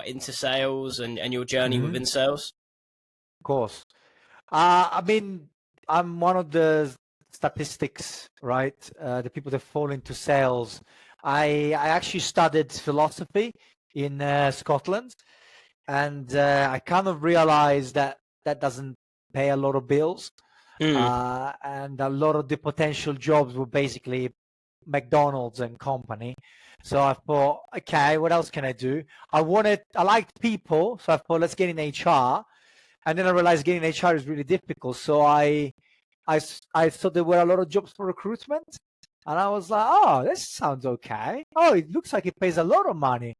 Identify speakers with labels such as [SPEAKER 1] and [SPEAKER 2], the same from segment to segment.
[SPEAKER 1] got into sales and your journey
[SPEAKER 2] Mm-hmm.
[SPEAKER 1] within sales?
[SPEAKER 2] Of course. I mean, I'm one of the statistics, right? The people that fall into sales. I actually studied philosophy in Scotland, and I kind of realized that that doesn't pay a lot of bills,
[SPEAKER 1] Mm.
[SPEAKER 2] and a lot of the potential jobs were basically McDonald's and company. So I thought, okay, what else can I do? I liked people, so I thought, let's get in HR. And then I realized getting HR is really difficult. So I thought there were a lot of jobs for recruitment. And I was like, oh, this sounds okay. Oh, it looks like it pays a lot of money.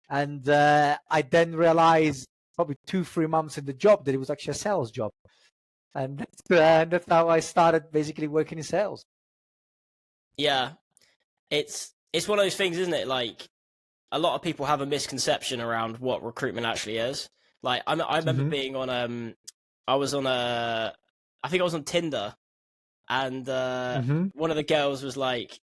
[SPEAKER 2] And I then realized probably 2-3 months in the job that it was actually a sales job. And that's how I started basically working in sales.
[SPEAKER 1] Yeah, it's one of those things, isn't it? Like, a lot of people have a misconception around what recruitment actually is. Like, I remember
[SPEAKER 2] Mm-hmm.
[SPEAKER 1] being on I was on I think I was on Tinder, and
[SPEAKER 2] Mm-hmm.
[SPEAKER 1] one of the girls was like,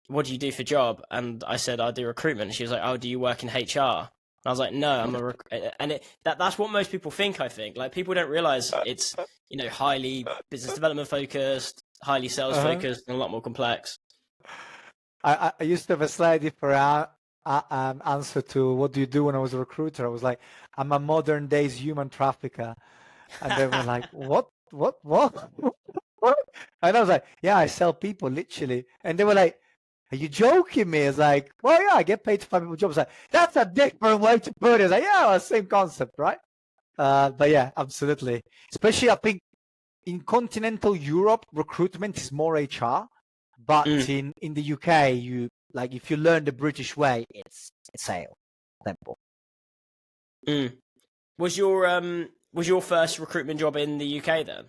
[SPEAKER 1] "What do you do for job?" And I said, "I do recruitment." And she was like, "Oh, do you work in HR?" And I was like, "No, I'm and that's what most people think. I think like people don't realize it's highly business development focused, highly sales
[SPEAKER 2] Uh-huh.
[SPEAKER 1] focused, and a lot more complex.
[SPEAKER 2] I used to have a slightly different answer to what do you do when I was a recruiter. I was like, I'm a modern days human trafficker. And they were like, what? What? What? What? And I was like, yeah, I sell people literally. And they were like, are you joking me? It's like, well, yeah, I get paid to find people jobs. Like, that's a different way to put it. It's like, yeah, well, same concept, right? But yeah, absolutely. Especially, I think in continental Europe, recruitment is more HR, but
[SPEAKER 1] Mm,
[SPEAKER 2] in the UK, you like if you learn the British way, it's sales. Simple.
[SPEAKER 1] mm. Was your first recruitment job in the UK then?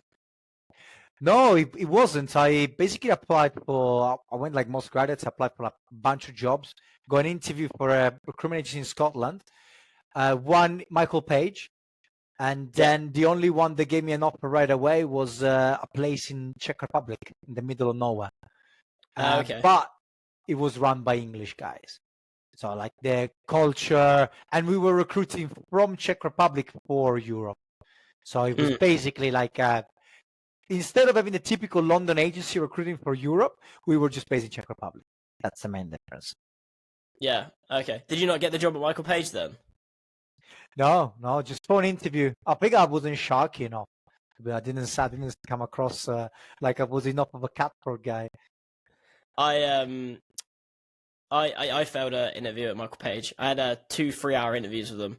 [SPEAKER 2] No, it wasn't. I basically applied for, I went like most graduates, I applied for a bunch of jobs, got an interview for a recruitment agency in Scotland, one Michael Page, and
[SPEAKER 1] Yeah.
[SPEAKER 2] then the only one that gave me an offer right away was a place in Czech Republic in the middle of nowhere.
[SPEAKER 1] Okay.
[SPEAKER 2] But it was run by English guys. So like their culture, and we were recruiting from Czech Republic for Europe. So it was
[SPEAKER 1] Mm,
[SPEAKER 2] basically like instead of having the typical London agency recruiting for Europe, we were just based in Czech Republic. That's the main difference.
[SPEAKER 1] yeah. Okay. Did you not get the job at Michael Page then?
[SPEAKER 2] No, just for an interview. I think I wasn't sharky enough. But I didn't come across like I was enough of a cutthroat guy.
[SPEAKER 1] I I failed an interview at Michael Page. I had 2 3-hour interviews with them,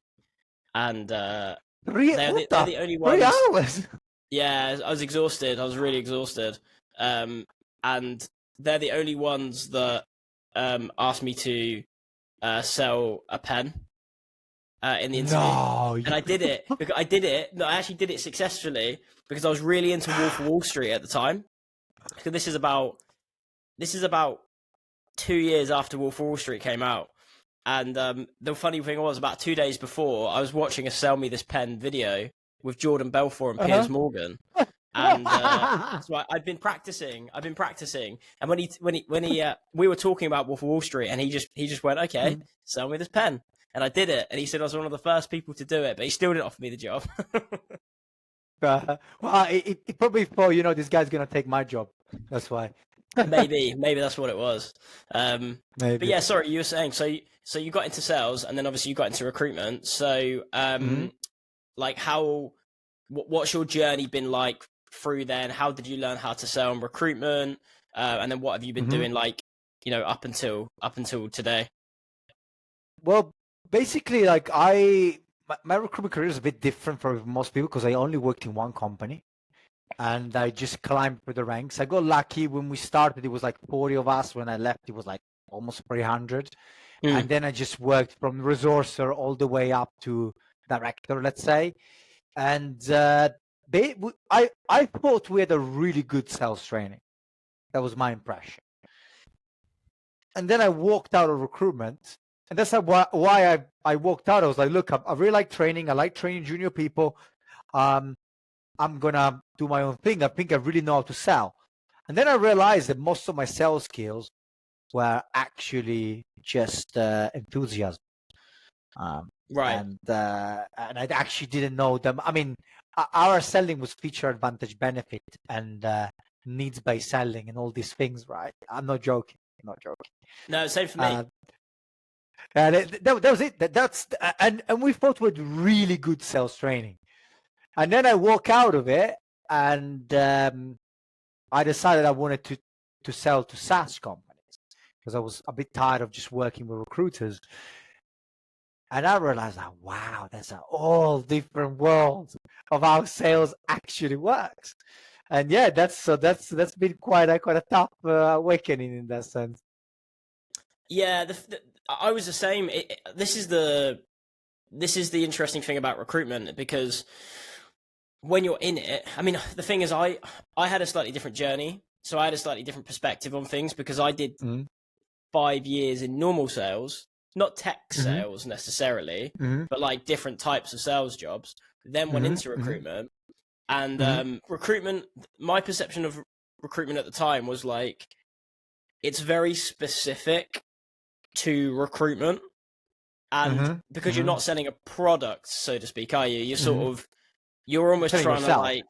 [SPEAKER 1] and they're the only
[SPEAKER 2] 3
[SPEAKER 1] ones.
[SPEAKER 2] hours?
[SPEAKER 1] Yeah, I was exhausted. I was really exhausted. And they're the only ones that asked me to sell a pen in the interview,
[SPEAKER 2] No.
[SPEAKER 1] and I did it because I did it. No, I actually did it successfully because I was really into Wolf of Wall Street at the time. Because this is about 2 years after Wolf of Wall Street came out. And the funny thing was, about 2 days before, I was watching a "Sell Me This Pen" video with Jordan Belfort and Piers
[SPEAKER 2] Uh-huh.
[SPEAKER 1] Morgan, and so I've been practicing. I've been practicing, and when he we were talking about Wolf of Wall Street, and he just went, "Okay, sell me this pen," and I did it, and he said I was one of the first people to do it, but he still didn't offer me the job.
[SPEAKER 2] Well, it probably thought, this guy's gonna take my job. That's why.
[SPEAKER 1] Maybe that's what it was. But
[SPEAKER 2] Maybe.
[SPEAKER 1] yeah, sorry, you were saying so you got into sales, and then obviously you got into recruitment. So
[SPEAKER 2] Mhm.
[SPEAKER 1] like what's your journey been like through then? How did you learn how to sell and recruitment? And then what have you been
[SPEAKER 2] Mhm.
[SPEAKER 1] doing like, up until today?
[SPEAKER 2] Well, basically, like my recruitment career is a bit different from most people because I only worked in one company and I just climbed through the ranks. I got lucky when we started; it was like 40 of us. When I left, it was like almost 300, and
[SPEAKER 1] Mm,
[SPEAKER 2] then I just worked from resourcer all the way up to director, let's say. And I thought we had a really good sales training. That was my impression. And then I walked out of recruitment, and that's why I walked out. I was like, look, I really like training. I like training junior people. Um, I'm gonna do my own thing. I think I really know how to sell. And then I realized that most of my sales skills were actually just enthusiasm.
[SPEAKER 1] Right.
[SPEAKER 2] And I actually didn't know them. I mean, our selling was feature, advantage, benefit, and needs-based selling, and all these things, right? I'm not joking. I'm not joking.
[SPEAKER 1] No, same for me.
[SPEAKER 2] And that was it. And we thought we had really good sales training. And then I walk out of it, and I decided I wanted to sell to SaaS companies because I was a bit tired of just working with recruiters. And I realized that, wow, that's a all different world of how sales actually works. And yeah, that's been quite a tough awakening in that sense.
[SPEAKER 1] Yeah, I was the same. This is the interesting thing about recruitment, because when you're in it, I mean, the thing is, I had a slightly different journey, so I had a slightly different perspective on things because I did 5 years in normal sales, not tech sales necessarily, but like different types of sales jobs. Then went into recruitment, and recruitment. My perception of recruitment at the time was like, it's very specific to recruitment, and because you're not selling a product, so to speak, are you? You're sort of, you're almost trying to like,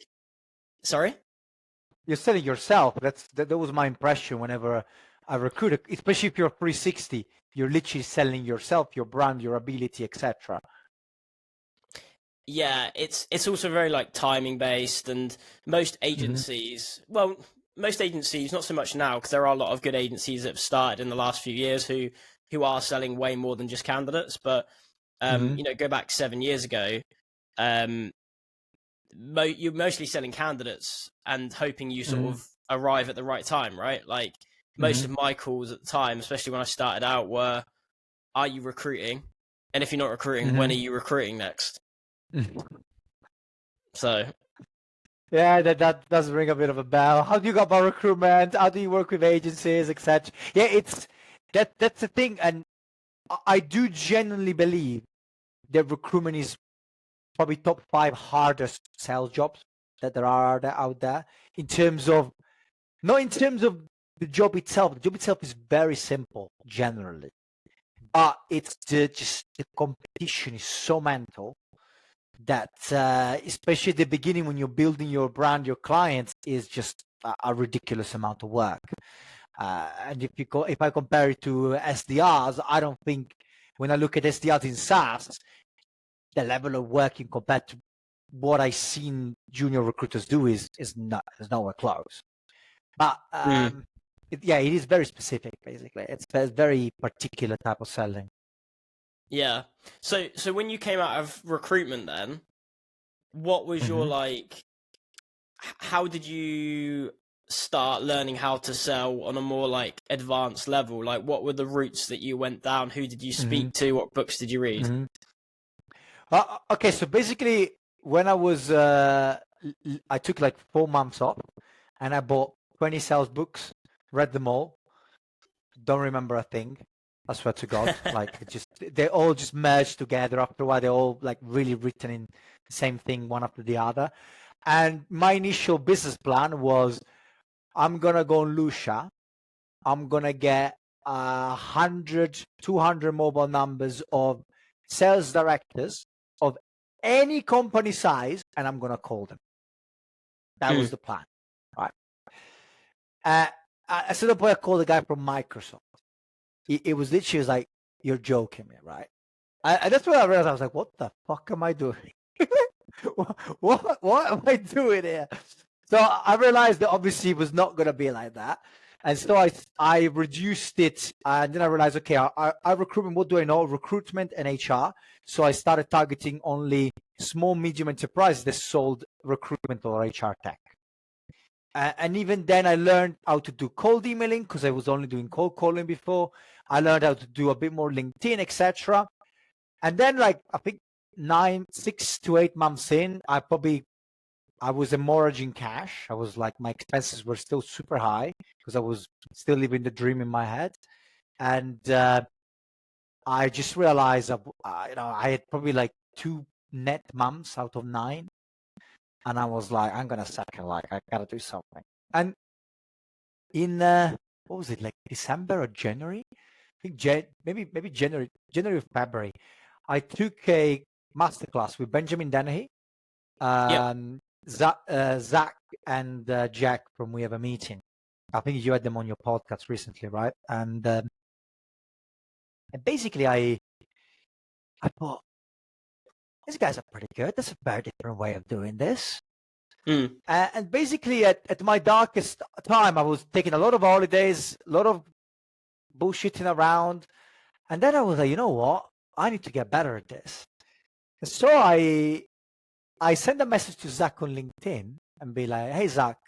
[SPEAKER 1] sorry,
[SPEAKER 2] you're selling yourself. That was my impression whenever I recruit, especially if you're 360, you're literally selling yourself, your brand, your ability, etc.
[SPEAKER 1] Yeah, it's also very like timing based, and most agencies, well, most agencies, not so much now, because there are a lot of good agencies that have started in the last few years who are selling way more than just candidates. But you know, go back 7 years ago, you're mostly selling candidates and hoping you sort of arrive at the right time, right? Like most of my calls at the time, especially when I started out, were, "Are you recruiting? And if you're not recruiting, when are you recruiting next?" So
[SPEAKER 2] yeah, that does ring a bit of a bell. How do you go about recruitment? How do you work with agencies, etc.? Yeah, it's that's the thing, and I do genuinely believe that recruitment is probably top 5 hardest sales jobs that there are out there, in terms of, not in terms of the job itself. The job itself is very simple generally, but it's just the competition is so mental that especially at the beginning when you're building your brand, your clients, is just a ridiculous amount of work. And if I compare it to SDRs, I don't think, when I look at SDRs in SaaS, the level of working compared to what I've seen junior recruiters do is nowhere close. But it is very specific. Basically, it's a very particular type of selling.
[SPEAKER 1] yeah. So when you came out of recruitment, then what was your like? How did you start learning how to sell on a more like advanced level? Like, what were the routes that you went down? Who did you speak to? What books did you read?
[SPEAKER 2] Okay, so basically, when I was, I took like 4 months off, and I bought 20 sales books, read them all. Don't remember a thing. I swear to God, like they all just merged together. After a while, they're all like really written in the same thing, one after the other. And my initial business plan was, I'm gonna go on Lucia. I'm gonna get 100, 200 mobile numbers of sales directors of any company size, and I'm gonna call them. That was the plan, right? At some point, I called a guy from Microsoft. It was literally like, "You're joking me, right?" And that's when I realized, I was like, "What the fuck am I doing? what am I doing here?" So I realized that obviously it was not going to be like that. And so I reduced it, and then I realized, okay, I recruitment, what do I know? Recruitment and HR. So I started targeting only small, medium enterprises that sold recruitment or HR tech. And even then, I learned how to do cold emailing because I was only doing cold calling before. I learned how to do a bit more LinkedIn, etc. And then, like, I think 6 to 8 months in, I was hemorrhaging cash. I was like, my expenses were still super high because I was still living the dream in my head. And I just realized, I had probably like 2 net months out of 9. And I was like, I'm going to sack it. Like, I got to do something. And in, what was it, like December or January? I think maybe January or February, I took a masterclass with Benjamin Dennehy, Zach and Jack from We Have a Meeting. I think you had them on your podcast recently, right? And basically, I thought, these guys are pretty good. That's a very different way of doing this. And basically, at my darkest time, I was taking a lot of holidays, a lot of bullshitting around. And then I was like, you know what? I need to get better at this. And so I sent a message to Zach on LinkedIn and be like, hey, Zach,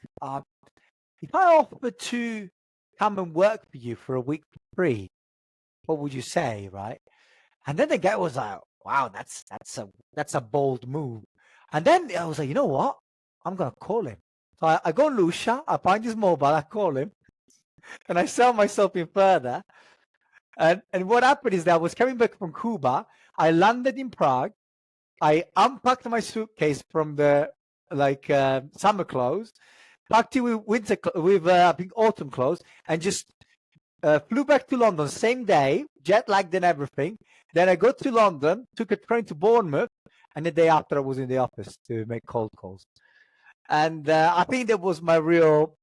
[SPEAKER 2] if I offer to come and work for you for a week for free, what would you say, right? And then the guy was like, wow, that's a bold move. And then I was like, you know what? I'm going to call him. So I go on Lucia, I find his mobile, I call him, and I sell myself in further. And what happened is that I was coming back from Cuba. I landed in Prague. I unpacked my suitcase from the summer clothes, packed it with I think autumn clothes, and just flew back to London same day, jet lagged and everything. Then I got to London, took a train to Bournemouth, and the day after I was in the office to make cold calls. And I think that was my real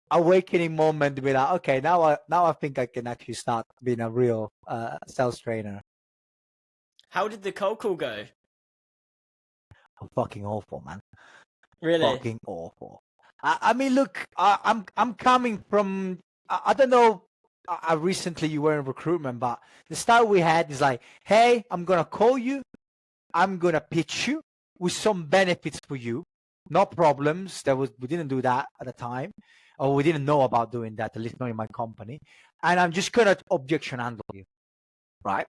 [SPEAKER 2] awakening moment to be like, okay, now I think I can actually start being a real sales trainer.
[SPEAKER 1] How did the cold call go?
[SPEAKER 2] Oh, fucking awful, man.
[SPEAKER 1] Really?
[SPEAKER 2] Fucking awful. I mean, look, I'm coming from I don't know. Recently you were in recruitment, but the style we had is like, hey, I'm gonna call you, I'm gonna pitch you with some benefits for you, no problems. We didn't do that at the time, or we didn't know about doing that, at least not in my company. And I'm just gonna objection handle you, right?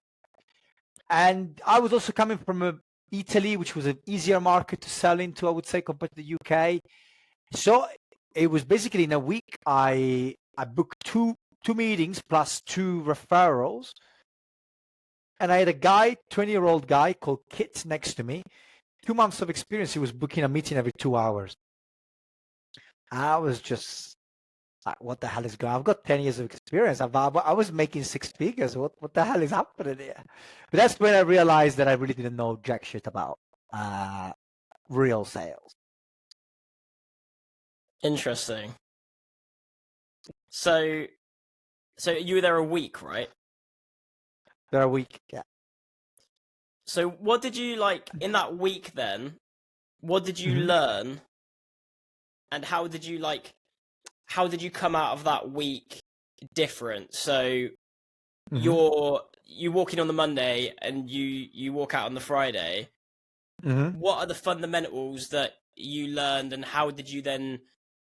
[SPEAKER 2] And I was also coming from Italy, which was an easier market to sell into, I would say, compared to the UK. So it was basically in a week I booked two meetings plus 2 referrals. And I had a guy, 20-year-old guy called Kit next to me. 2 months of experience. He was booking a meeting every 2 hours. I was just like, what the hell is going on? I've got 10 years of experience. I was making 6 figures. What the hell is happening here? But that's when I realized that I really didn't know jack shit about real sales.
[SPEAKER 1] Interesting. So you were there a week, right?
[SPEAKER 2] There a week, yeah.
[SPEAKER 1] So what did you like in that week then? What did you learn? And how did you come out of that week different? So you walk in on the Monday and you walk out on the Friday. What are the fundamentals that you learned, and how did you then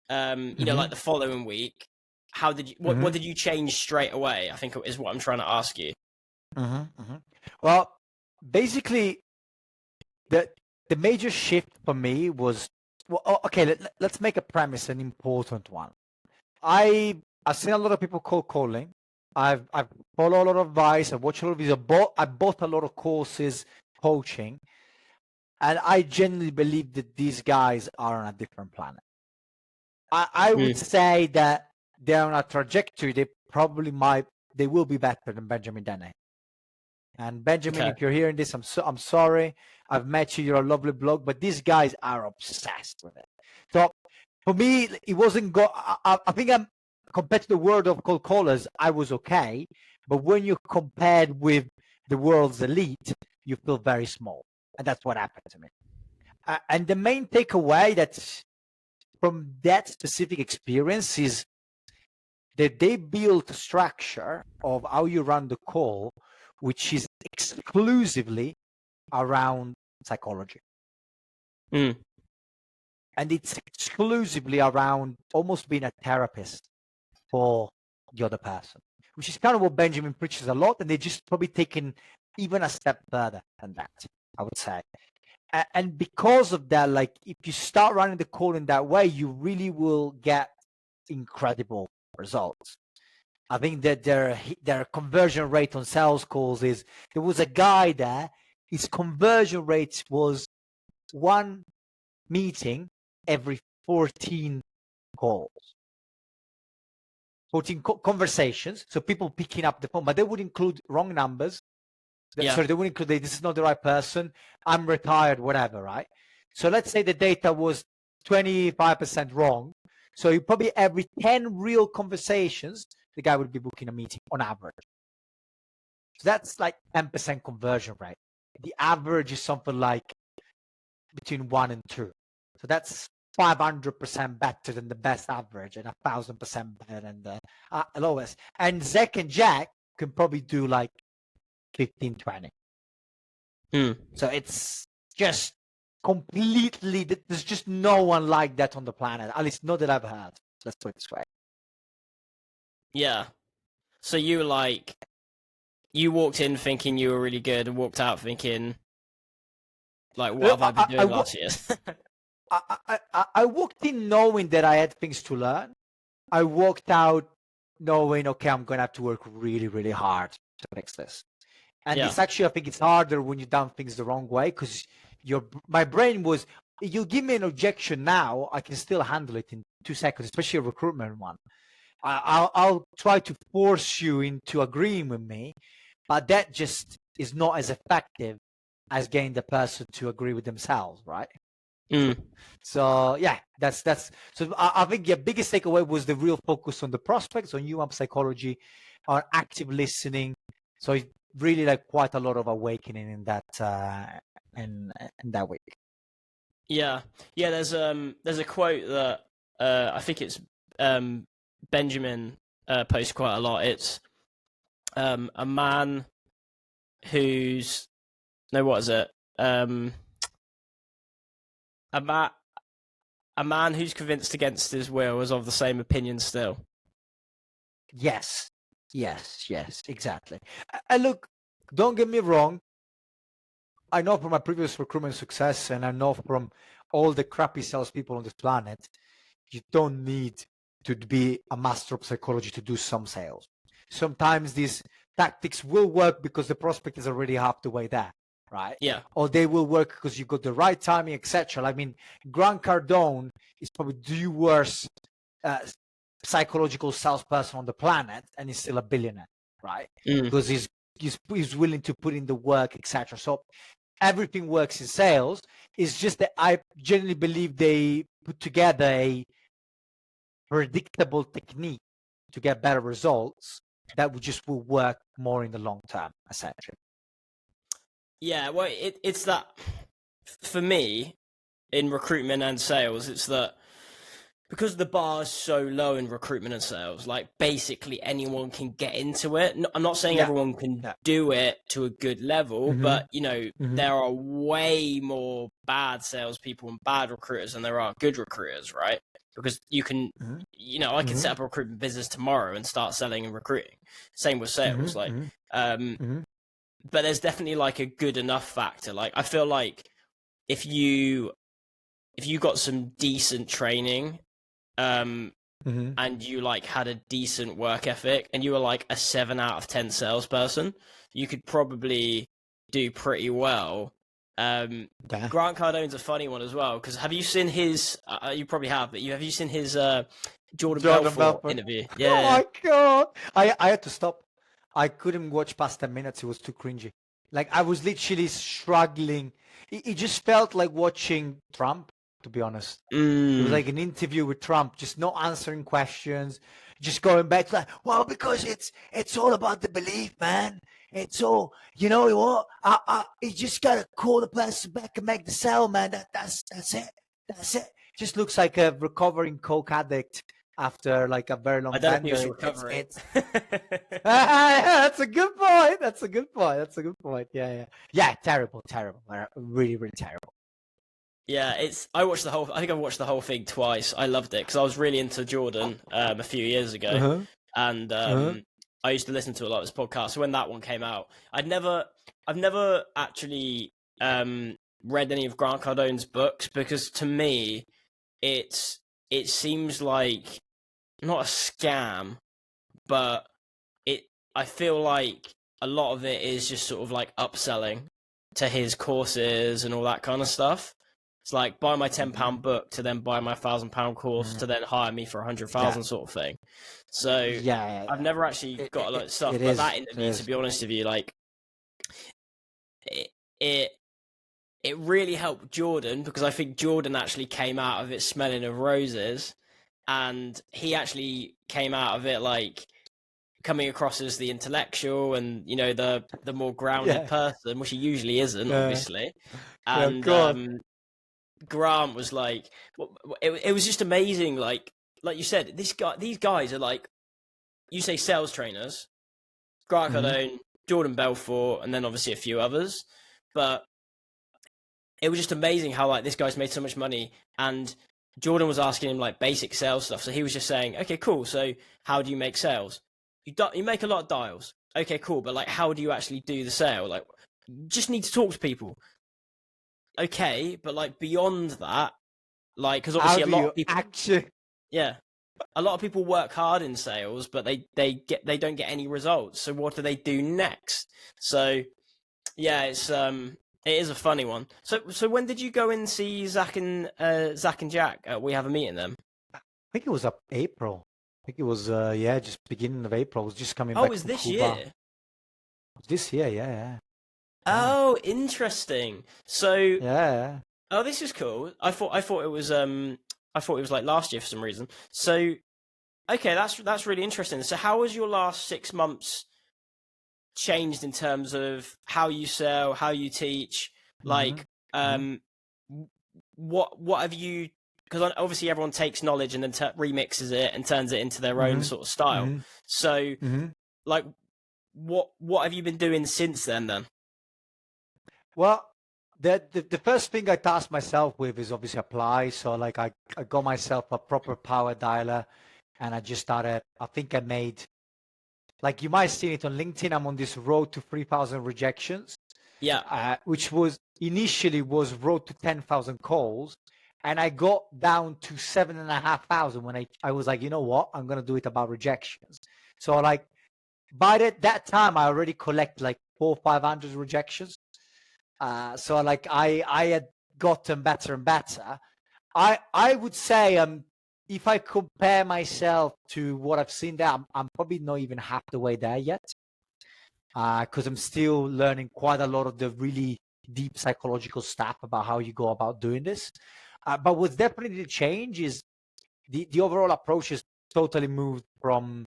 [SPEAKER 1] like the following week, how did you what did you change straight away, I think is what I'm trying to ask you.
[SPEAKER 2] Well, basically the major shift for me was, okay, let's make a premise, an important one. I've seen a lot of people cold calling. I've followed a lot of advice. I've watched a lot of videos. I bought a lot of courses, coaching, and I genuinely believe that these guys are on a different planet. I would say that they're on a trajectory. They will be better than Benjamin Dennehy. And Benjamin, if you're hearing this, I'm sorry. I've met you. You're a lovely bloke, but these guys are obsessed with it. So for me, it wasn't I think compared to the world of cold callers, I was okay. But when you compared with the world's elite, you feel very small. And that's what happened to me. And the main takeaway that's from that specific experience is that they built a structure of how you run the call, which is exclusively around psychology. And it's exclusively around almost being a therapist for the other person, which is kind of what Benjamin preaches a lot. And they just probably taken even a step further than that, I would say. And because of that, like if you start running the call in that way, you really will get incredible results. I think that their conversion rate on sales calls is, there was a guy there, his conversion rate was 1 meeting every 14 calls. 14 conversations, so people picking up the phone, but they would include wrong numbers,
[SPEAKER 1] Yeah.
[SPEAKER 2] Sorry, they will include this is not the right person. I'm retired, whatever, right? So let's say the data was 25% wrong. So you probably every 10 real conversations, the guy would be booking a meeting on average. So that's like 10% conversion rate. The average is something like between 1 and 2. So that's 500% better than the best average and 1,000% better than the lowest. And Zach and Jack can probably do like 15, 20. So it's just completely, there's just no one like that on the planet, at least not that I've heard. Let's put it this way.
[SPEAKER 1] Yeah. So you walked in thinking you were really good and walked out thinking, like, what have I been doing last year?
[SPEAKER 2] I walked in knowing that I had things to learn. I walked out knowing, okay, I'm going to have to work really, really hard to fix this. And it's actually, I think it's harder when you've done things the wrong way, because my brain was, you give me an objection now, I can still handle it in 2 seconds, especially a recruitment one. I'll try to force you into agreeing with me, but that just is not as effective as getting the person to agree with themselves, right? So yeah, that's so I think the biggest takeaway was the real focus on the prospects, on human psychology, on active listening. So it really like quite a lot of awakening in that in that week.
[SPEAKER 1] Yeah. There's a quote that I think it's Benjamin posts quite a lot. It's a man who's what is it? A man who's convinced against his will is of the same opinion still.
[SPEAKER 2] Yes, exactly. And look, don't get me wrong. I know from my previous recruitment success, and I know from all the crappy salespeople on this planet, you don't need to be a master of psychology to do some sales. Sometimes these tactics will work because the prospect is already half the way there, right?
[SPEAKER 1] Yeah.
[SPEAKER 2] Or they will work because you got the right timing, etc. I mean, Grant Cardon is probably the worst psychological salesperson on the planet, and he's still a billionaire, right? Because he's willing to put in the work, etc. So everything works in sales. It's just that I genuinely believe they put together a predictable technique to get better results that will work more in the long term, essentially.
[SPEAKER 1] Yeah, well, it's that for me in recruitment and sales, it's that because the bar is so low in recruitment and sales, like basically anyone can get into it. I'm not saying everyone can do it to a good level, but there are way more bad salespeople and bad recruiters than there are good recruiters, right? Because you can, I can set up a recruitment business tomorrow and start selling and recruiting. Same with sales, but there's definitely like a good enough factor. Like I feel like if you got some decent training, and you like had a decent work ethic and you were like a 7 out of 10 salesperson, you could probably do pretty well. Grant Cardone's a funny one as well, because have you seen his you probably have, but have you seen his Jordan Belfort interview?
[SPEAKER 2] Oh my god, I had to stop. I couldn't watch past 10 minutes. It was too cringy. Like I was literally struggling. It just felt like watching Trump, to be honest. It was like an interview with Trump, just not answering questions, just going back to like, well, because it's all about the belief, man. It's all, you know what? You just gotta call the person back and make the sale, man. That's it. That's it. Just looks like a recovering coke addict after like a very long time. That's a good point. That's a good point. Yeah. Terrible. Really, really terrible.
[SPEAKER 1] Yeah, I think I watched the whole thing twice. I loved it because I was really into Jordan a few years ago, and I used to listen to a lot of his podcasts. So when that one came out, I've never actually read any of Grant Cardone's books, because to me, it seems like not a scam, but I feel like a lot of it is just sort of like upselling to his courses and all that kind of stuff. It's like buy my £10 book to then buy my £1,000 course to then hire me for 100,000 sort of thing. So I've never actually got a lot of stuff. But that interview, to be honest with you, like it it really helped Jordan, because I think Jordan actually came out of it smelling of roses, and he actually came out of it like coming across as the intellectual and, you know, the more grounded
[SPEAKER 2] Yeah,
[SPEAKER 1] person, which he usually isn't,
[SPEAKER 2] yeah,
[SPEAKER 1] obviously.
[SPEAKER 2] yeah, of
[SPEAKER 1] And
[SPEAKER 2] course.
[SPEAKER 1] Grant was like, it was just amazing. Like you said, these guys are like, you say sales trainers, Grant
[SPEAKER 2] Hmm.
[SPEAKER 1] Cardone, Jordan Belfort, and then obviously a few others. But it was just amazing how like this guy's made so much money, and Jordan was asking him like basic sales stuff. So he was just saying, okay, cool. So how do you make sales? You make a lot of dials. Okay, cool. But like, how do you actually do the sale? Like, you just need to talk to people. Okay, but like beyond that, like, because
[SPEAKER 2] How
[SPEAKER 1] obviously a
[SPEAKER 2] do
[SPEAKER 1] lot
[SPEAKER 2] you
[SPEAKER 1] of people,
[SPEAKER 2] actually?
[SPEAKER 1] yeah, a lot of people work hard in sales, but they don't get any results. So what do they do next? So yeah, it is a funny one. So when did you go and see Zach and Jack? We have a meeting them.
[SPEAKER 2] I think it was up April. I think it was yeah, just beginning of April. I was just coming
[SPEAKER 1] Oh, it
[SPEAKER 2] back
[SPEAKER 1] was
[SPEAKER 2] from
[SPEAKER 1] this
[SPEAKER 2] Cuba.
[SPEAKER 1] year.
[SPEAKER 2] This year, yeah, yeah,
[SPEAKER 1] Oh, interesting. So,
[SPEAKER 2] yeah.
[SPEAKER 1] oh, this is cool. I thought it was like last year for some reason. So, okay, that's really interesting. So, how was your last 6 months changed in terms of how you sell, how you teach?
[SPEAKER 2] Mm-hmm.
[SPEAKER 1] Like,
[SPEAKER 2] Mm-hmm.
[SPEAKER 1] what have you? Because obviously everyone takes knowledge and then remixes it and turns it into their own
[SPEAKER 2] Mm-hmm.
[SPEAKER 1] sort of style.
[SPEAKER 2] Mm-hmm.
[SPEAKER 1] So,
[SPEAKER 2] Mm-hmm.
[SPEAKER 1] like, what have you been doing since then? Then,
[SPEAKER 2] Well, the first thing I tasked myself with is obviously apply. So like I got myself a proper power dialer, and I just started. I think I made, like you might have seen it on LinkedIn. I'm on this road to 3,000 rejections,
[SPEAKER 1] yeah,
[SPEAKER 2] which was initially was road to 10,000 calls, and I got down to 7,500 when I was like, you know what, I'm gonna do it about rejections. So like by that time, I already collect like 400-500 rejections. So like I had gotten better and better. I would say if I compare myself to what I've seen there, I'm probably not even half the way there yet, because I'm still learning quite a lot of the really deep psychological stuff about how you go about doing this. But what's definitely the change is the overall approach has totally moved from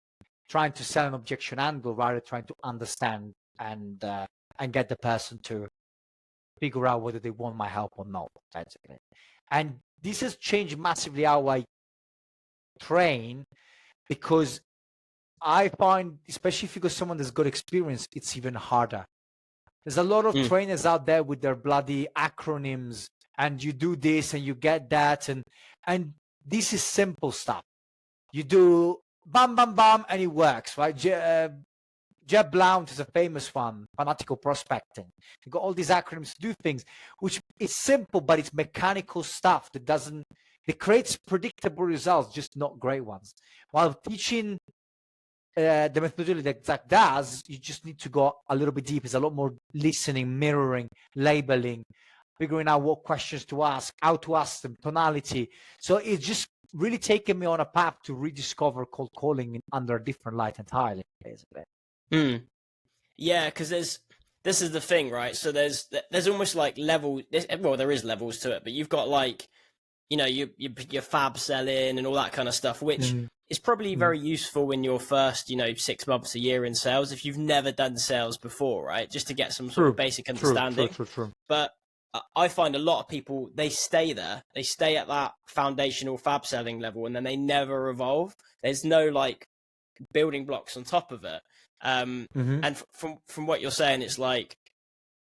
[SPEAKER 2] trying to sell an objection angle rather trying to understand and get the person to figure out whether they want my help or not, basically. And this has changed massively how I train, because I find, especially if you got someone that's got experience, it's even harder. There's a lot of
[SPEAKER 1] mm,
[SPEAKER 2] trainers out there with their bloody acronyms, and you do this and you get that, and this is simple stuff. You do bam bam bam and it works, right? Jeb Blount is a famous one, fanatical prospecting. You got all these acronyms to do things, which is simple, but it's mechanical stuff that creates predictable results, just not great ones. While teaching the methodology that Zach does, you just need to go a little bit deep. It's a lot more listening, mirroring, labeling, figuring out what questions to ask, how to ask them, tonality. So it's just really taken me on a path to rediscover cold calling under a different light entirely, basically.
[SPEAKER 1] mm. Yeah, because this is the thing, right? So there's almost like level. Well, there is levels to it, but you've got like, you know, your fab selling and all that kind of stuff, which
[SPEAKER 2] Mm,
[SPEAKER 1] is probably
[SPEAKER 2] mm.
[SPEAKER 1] very useful in your first, you know, 6 months, a year in sales if you've never done sales before, right? Just to get some sort of
[SPEAKER 2] True,
[SPEAKER 1] basic
[SPEAKER 2] true, true,
[SPEAKER 1] understanding.
[SPEAKER 2] true, true.
[SPEAKER 1] But I find a lot of people, they stay there, they stay at that foundational fab selling level, and then they never evolve. There's no like building blocks on top of it.
[SPEAKER 2] Mm-hmm,
[SPEAKER 1] And from what you're saying, it's like,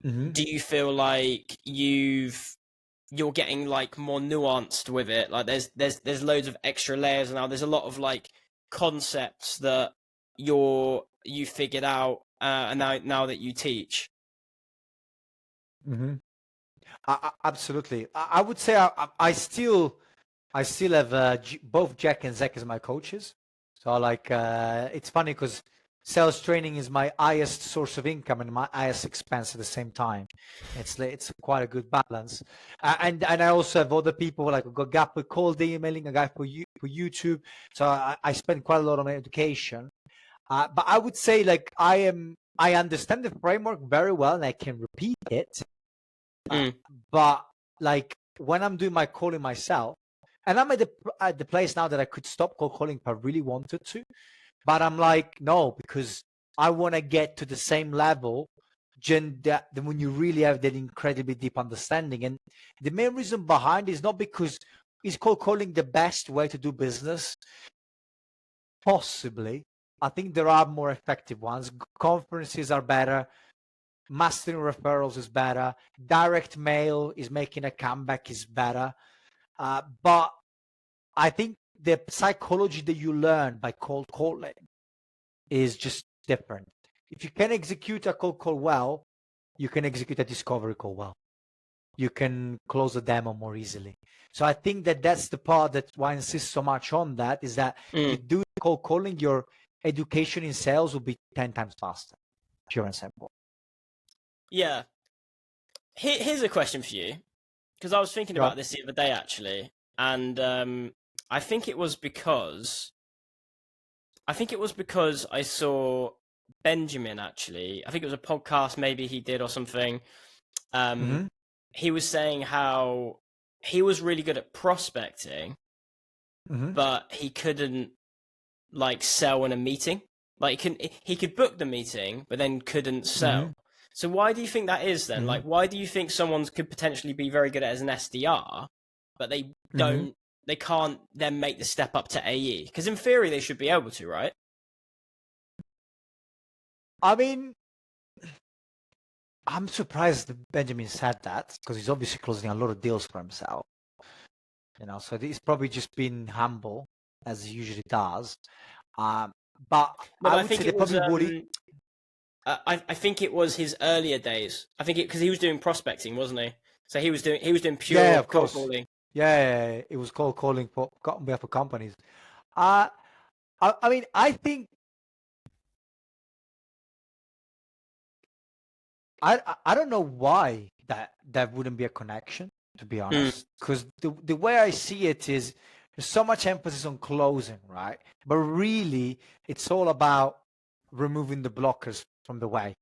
[SPEAKER 2] mm-hmm.
[SPEAKER 1] do you feel like you're getting like more nuanced with it? Like there's loads of extra layers now. There's a lot of like concepts that you figured out, and now that you teach.
[SPEAKER 2] Mm-hmm. Absolutely. I would say I still have both Jack and Zach as my coaches. So like it's funny because sales training is my highest source of income and my highest expense at the same time. It's quite a good balance. And I also have other people, like I've got a guy for cold emailing, a guy for YouTube. So I spend quite a lot on education. But I would say like I am I understand the framework very well and I can repeat it.
[SPEAKER 1] Mm.
[SPEAKER 2] But like when I'm doing my calling myself, and I'm at the place now that I could stop cold calling if I really wanted to, but I'm like, no, because I want to get to the same level when you really have that incredibly deep understanding. And the main reason behind is not because is cold calling the best way to do business. Possibly. I think there are more effective ones. Conferences are better. Mastering referrals is better. Direct mail is making a comeback is better. But I think the psychology that you learn by cold calling is just different. If you can execute a cold call well, you can execute a discovery call well. You can close a demo more easily. So I think that that's the part that why I insist so much on that is that you do cold calling, your education in sales will be 10 times faster, pure and simple.
[SPEAKER 1] Yeah. Here's a question for you, because I was thinking about this the other day actually, and I think it was because I saw Benjamin actually. I think it was a podcast maybe he did or something. He was saying how he was really good at prospecting, but he couldn't like sell in a meeting. Like he could book the meeting, but then couldn't sell. So why do you think that is then? Like, why do you think someone could potentially be very good as an SDR, but they don't, they can't then make the step up to AE? Because in theory they should be able to, right?
[SPEAKER 2] I mean, I'm surprised that Benjamin said that because he's obviously closing a lot of deals for himself. You know, so he's probably just been humble as he usually does. But
[SPEAKER 1] No,
[SPEAKER 2] I would say they probably would.
[SPEAKER 1] I think it was his earlier days. I think because he was doing prospecting, wasn't he? So he was doing pure cold calling.
[SPEAKER 2] Yeah, it was cold calling for companies. I mean, I think I don't know why that wouldn't be a connection, to be honest, because the way I see it is there's so much emphasis on closing, right? But really, it's all about removing the blockers from the way.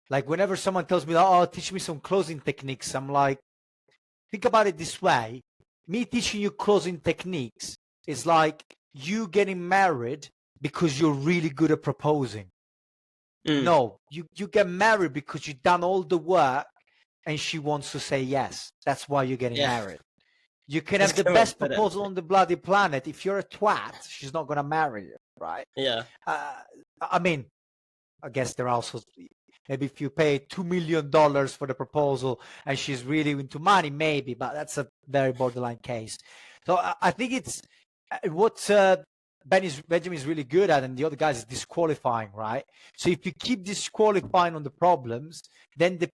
[SPEAKER 2] Like whenever someone tells me, "Oh, teach me some closing techniques," I'm like, think about it this way: me teaching you closing techniques is like you getting married because you're really good at proposing. No, you get married because you've done all the work and she wants to say yes. That's why you're getting married. You can have the best proposal on the bloody planet. If you're a twat, she's not going to marry you, right?
[SPEAKER 1] Yeah.
[SPEAKER 2] I mean, I guess there are also, maybe if you pay $2 million for the proposal and she's really into money, maybe, but that's a very borderline case. So I think it's what Benjamin is really good at, and the other guys is disqualifying, right? So if you keep disqualifying on the problems, then the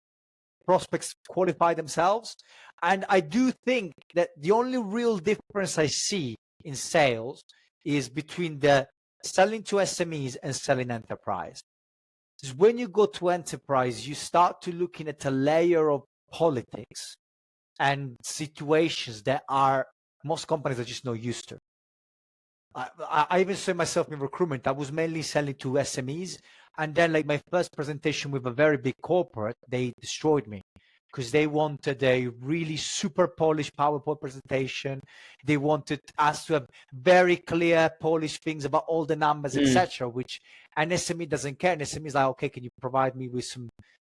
[SPEAKER 2] prospects qualify themselves. And I do think that the only real difference I see in sales is between the selling to SMEs and selling enterprise. Because when you go to enterprise, you start to looking at a layer of politics and situations that are most companies are just not used to. I even saw myself in recruitment. I was mainly selling to SMEs, and then like my first presentation with a very big corporate, they destroyed me because they wanted a really super polished PowerPoint presentation. They wanted us to have very clear, polished things about all the numbers, etc. Which an SME doesn't care. An SME is like, okay, can you provide me with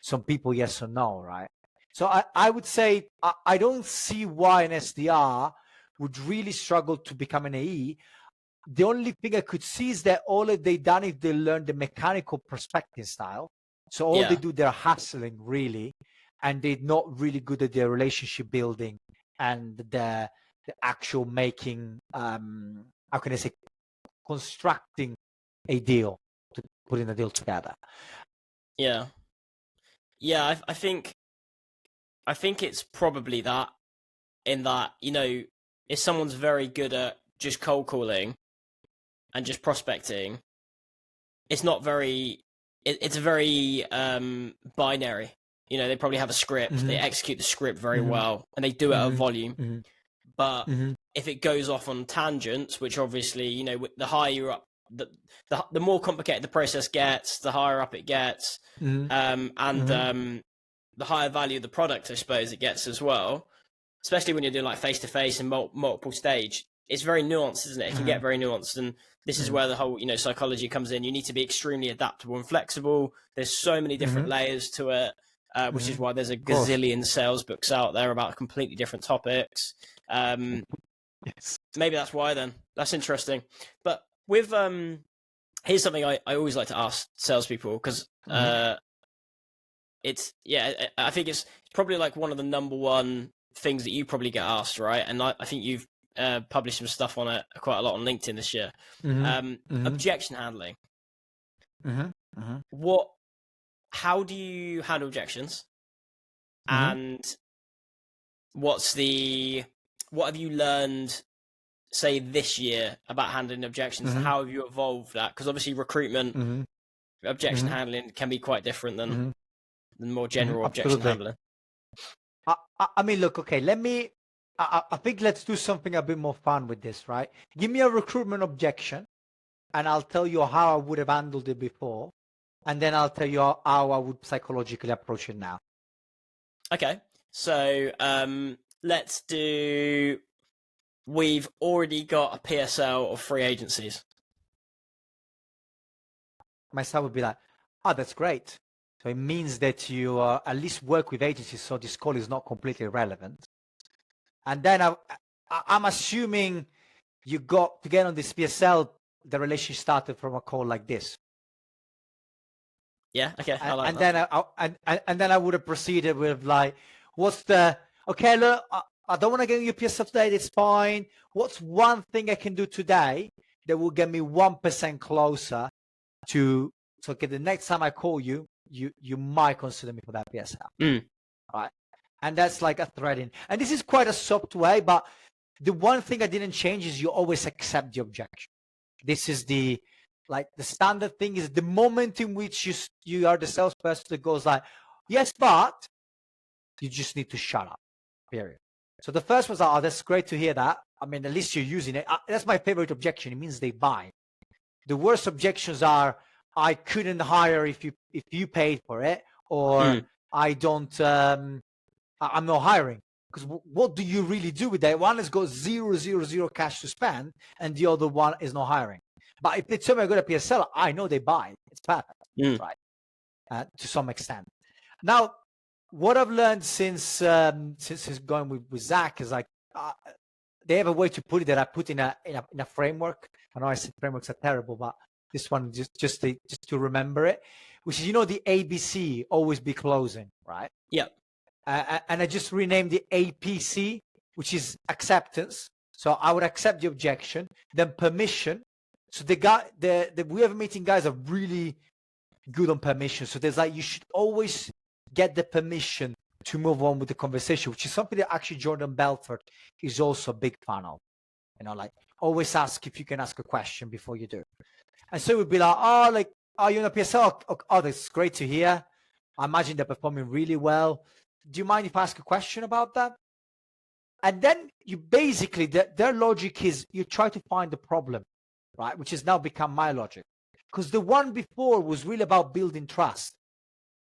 [SPEAKER 2] some people, yes or no, right? So I would say I don't see why an SDR would really struggle to become an AE. The only thing I could see is that all that they done is they learned the mechanical prospecting style. So all they do, they're hustling really, and they're not really good at their relationship building and the actual making, how can I say, constructing a deal, to putting a deal together.
[SPEAKER 1] Yeah. I think it's probably that, in that, you know, if someone's very good at just cold calling and just prospecting, it's not very, it's very binary. You know, they probably have a script, they execute the script very well, and they do it at volume. But if it goes off on tangents, which obviously, you know, the higher the more complicated the process gets, the higher up it gets, and the higher value the product, I suppose, it gets as well. Especially when you're doing like face to face and multiple stage, it's very nuanced, isn't it? It can get very nuanced, and this is where the whole psychology comes in. You need to be extremely adaptable and flexible. There's so many different layers to it, which is why there's a gazillion sales books out there about completely different topics.
[SPEAKER 2] Yes.
[SPEAKER 1] Maybe that's why then. That's interesting. But with here's something I always like to ask salespeople, because it's I think it's probably like one of the number one things that you probably get asked, right? And I think you've published some stuff on it quite a lot on LinkedIn this year. Objection handling. How do you handle objections? And what have you learned, say, this year about handling objections? How have you evolved that? Because obviously recruitment objection handling can be quite different than more general objection handling.
[SPEAKER 2] I mean, look, okay, I think let's do something a bit more fun with this, right? Give me a recruitment objection, and I'll tell you how I would have handled it before, and then I'll tell you how I would psychologically approach it now.
[SPEAKER 1] Okay, so let's do, we've already got a PSL of 3 agencies.
[SPEAKER 2] Myself would be like, oh, that's great. So it means that you at least work with agencies, so this call is not completely irrelevant. And then I'm assuming you got to get on this PSL, the relationship started from a call like this.
[SPEAKER 1] Yeah, okay, I like
[SPEAKER 2] that. And then I would have proceeded with like, okay, look, I don't want to get your PSL today, it's fine. What's one thing I can do today that will get me 1% closer to, so okay, the next time I call you, you might consider me for that PSL. Right? And that's like a threading. And this is quite a soft way, but the one thing I didn't change is you always accept the objection. This is the standard thing, is the moment in which you are the salesperson that goes like, yes, but you just need to shut up, period. So the first was, oh, that's great to hear that. I mean, at least you're using it. That's my favorite objection. It means they buy. The worst objections are, I couldn't hire if you paid for it, or I don't, I'm not hiring. Because what do you really do with that? One has got 0 cash to spend, and the other one is not hiring. But if they tell me I got a PSL, I know they buy. It's perfect, right? To some extent. Now, what I've learned since going with Zach is like, they have a way to put it that I put in a framework. I know I said frameworks are terrible, but this one just to remember it, which is, the ABC, always be closing, right?
[SPEAKER 1] Yeah.
[SPEAKER 2] And I just renamed the APC, which is acceptance. So I would accept the objection, then permission. So the we have meeting guys are really good on permission. So there's like, you should always get the permission to move on with the conversation, which is something that actually Jordan Belfort is also a big fan of. Like, always ask if you can ask a question before you do. And so it would be like, are you in a PSL? Oh, that's great to hear. I imagine they're performing really well. Do you mind if I ask a question about that? And then you basically, their logic is you try to find the problem, right? Which has now become my logic. Because the one before was really about building trust.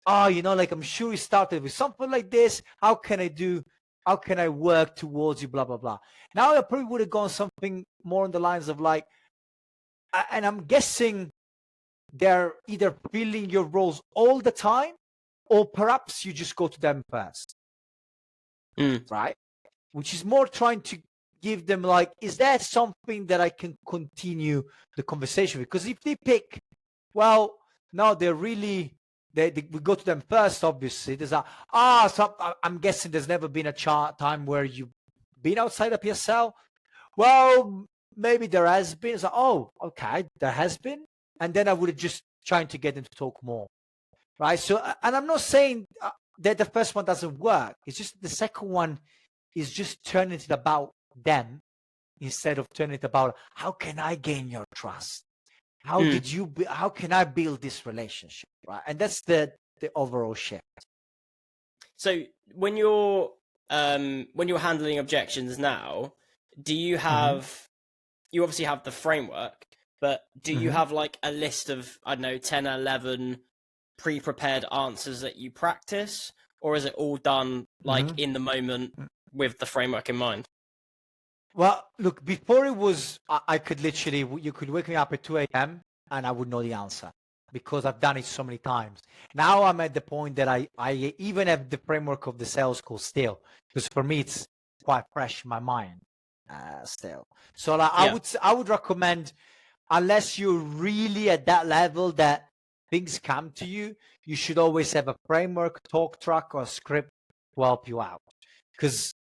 [SPEAKER 2] Like, I'm sure he started with something like this. How can I work towards you, blah, blah, blah. Now I probably would have gone something more on the lines of like, and I'm guessing they're either filling your roles all the time, or perhaps you just go to them first, right? Which is more trying to give them like, is there something that I can continue the conversation with? Because if they pick, well, no, they're really, we go to them first, obviously. There's so I'm guessing there's never been a time where you've been outside of PSL. Well, maybe there has been. It's like, oh, okay, there has been. And then I would have just trying to get them to talk more. Right. So, and I'm not saying that the first one doesn't work. It's just the second one is just turning it about them instead of turning it about, how can I gain your trust? How can I build this relationship? Right. And that's the overall shift.
[SPEAKER 1] So when you're handling objections now, do you have, you obviously have the framework, But do you have like a list of, I don't know, 10 or 11 pre-prepared answers that you practice, or is it all done like in the moment with the framework in mind?
[SPEAKER 2] Well, look, before it was, I could literally, you could wake me up at 2 a.m. and I would know the answer because I've done it so many times. Now I'm at the point that I even have the framework of the sales call still, because for me it's quite fresh in my mind still. So like,
[SPEAKER 1] Yeah.
[SPEAKER 2] I would recommend, unless you're really at that level that things come to you, you should always have a framework, talk track, or script to help you out. Because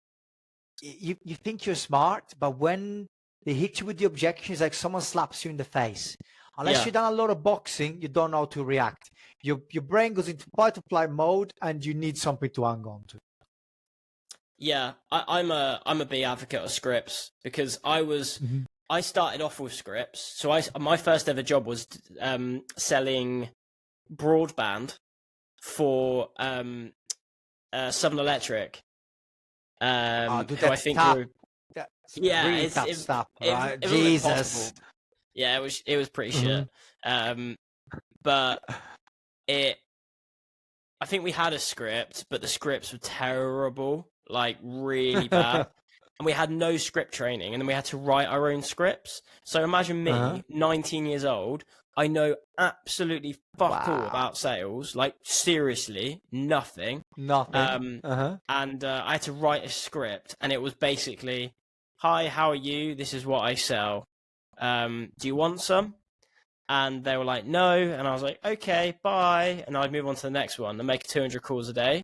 [SPEAKER 2] you think you're smart, but when they hit you with the objections, like someone slaps you in the face. Unless you've done a lot of boxing, you don't know how to react. Your brain goes into fight or flight mode, and you need something to hang on to.
[SPEAKER 1] Yeah, I'm a big advocate of scripts because I started off with scripts. So my first ever job was selling broadband for Southern Electric. Who I think were, yeah,
[SPEAKER 2] really tough stuff, right?
[SPEAKER 1] It was
[SPEAKER 2] Jesus.
[SPEAKER 1] impossible. Yeah, it was pretty shit. But I think we had a script, but the scripts were terrible, like really bad. And we had no script training, and then we had to write our own scripts. So imagine me, 19 years old, I know absolutely fuck all about sales, like seriously, nothing.
[SPEAKER 2] Nothing.
[SPEAKER 1] And I had to write a script, and it was basically, "Hi, how are you? This is what I sell. Do you want some?" And they were like, "No," and I was like, "Okay, bye," and I'd move on to the next one and make 200 calls a day.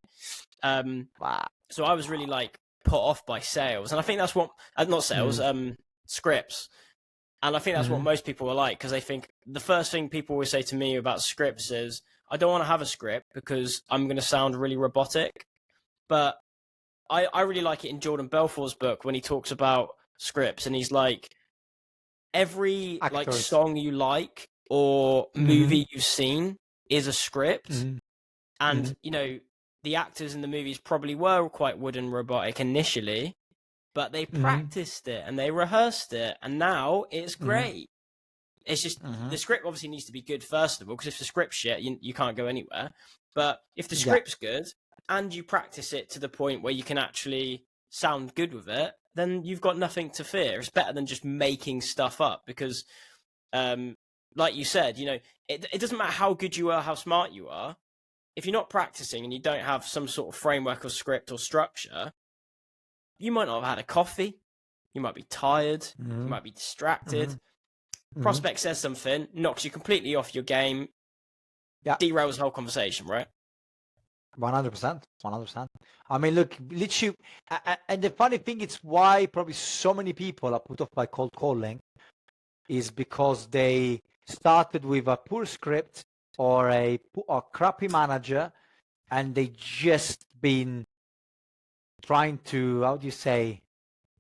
[SPEAKER 1] So I was really like put off by sales, and I think that's what not sales, scripts. And I think that's what most people are like, because they think the first thing people always say to me about scripts is, I don't want to have a script because I'm going to sound really robotic. But I really like it in Jordan Belfort's book when he talks about scripts, and he's like, every like song you like or movie you've seen is a script. And you know, the actors in the movies probably were quite wooden robotic initially, but they practiced it and they rehearsed it, and now it's great. It's just the script obviously needs to be good first of all, because if the script's shit, you can't go anywhere. But if the script's good and you practice it to the point where you can actually sound good with it, then you've got nothing to fear. It's better than just making stuff up, because like you said, you know, it doesn't matter how good you are, how smart you are. If you're not practicing and you don't have some sort of framework or script or structure, you might not have had a coffee. You might be tired. You might be distracted. Prospect says something, knocks you completely off your game, derails the whole conversation, right?
[SPEAKER 2] 100%. I mean, look, literally, and the funny thing is why probably so many people are put off by cold calling is because they started with a poor script or a crappy manager, and they just been trying to, how do you say,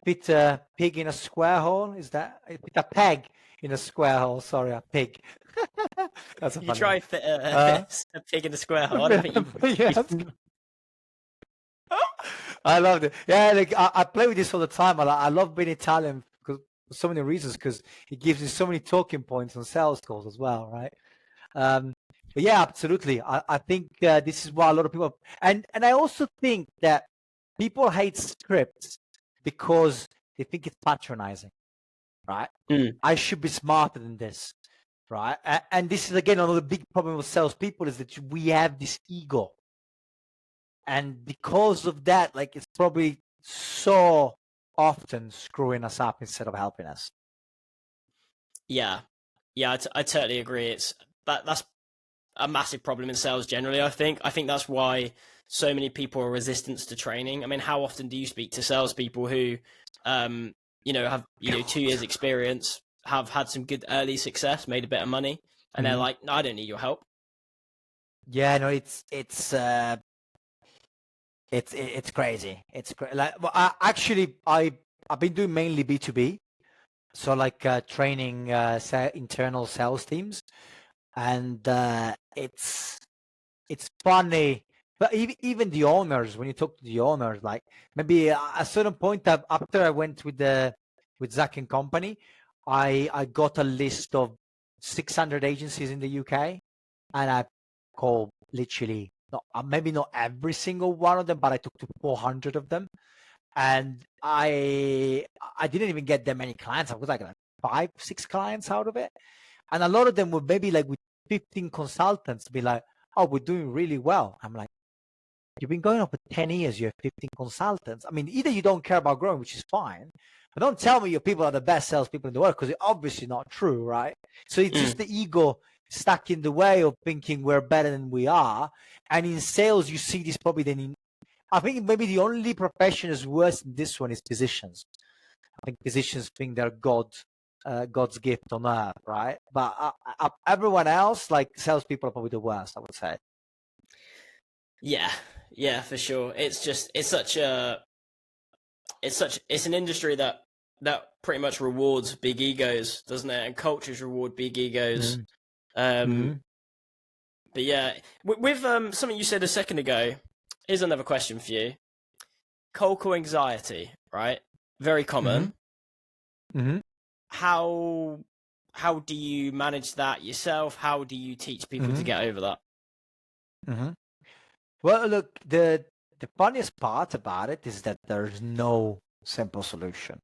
[SPEAKER 2] fit a pig in a square hole? Is that fit a peg in a square hole? Sorry, a pig. That's a
[SPEAKER 1] you
[SPEAKER 2] funny
[SPEAKER 1] try
[SPEAKER 2] one.
[SPEAKER 1] fit a pig in a square hole. I don't think you.
[SPEAKER 2] I loved it. Yeah, like I play with this all the time. I love being Italian because for so many reasons, because it gives you so many talking points on sales calls as well, right? But yeah, absolutely. I think this is why a lot of people, and I also think that people hate scripts because they think it's patronizing, right? I should be smarter than this, right? And this is again another big problem with salespeople, is that we have this ego, and because of that, like, it's probably so often screwing us up instead of helping us.
[SPEAKER 1] Yeah, I totally agree. That's a massive problem in sales generally. I think that's why so many people are resistant to training. I mean, how often do you speak to salespeople who, you know, have 2 years experience, have had some good early success, made a bit of money, and they're like, "No, I don't need your help."
[SPEAKER 2] Yeah, no, it's crazy. Like, well, I've been doing mainly B2B, so like training internal sales teams, and it's funny. But even the owners, when you talk to the owners, like maybe at a certain point, after I went with Zach and company, I got a list of 600 agencies in the UK, and I called literally, maybe not every single one of them, but I took to 400 of them. And I didn't even get that many clients. I was like 5, 6 clients out of it. And a lot of them were maybe like with 15 consultants be like, oh, we're doing really well. I'm like, you've been going on for 10 years, you have 15 consultants. I mean, either you don't care about growing, which is fine, but don't tell me your people are the best salespeople in the world, because it's obviously not true, right? So it's just the ego stuck in the way of thinking we're better than we are. And in sales, you see this probably then I think maybe the only profession is worse than this one is physicians. I think physicians think they're God's gift on earth, right? But everyone else, like salespeople, are probably the worst, I would say.
[SPEAKER 1] Yeah, for sure. It's an industry that pretty much rewards big egos, doesn't it? And cultures reward big egos. But yeah, with something you said a second ago, here's another question for you. Cold call anxiety, right? Very common. How do you manage that yourself? How do you teach people to get over that?
[SPEAKER 2] Well, look, the funniest part about it is that there's no simple solution.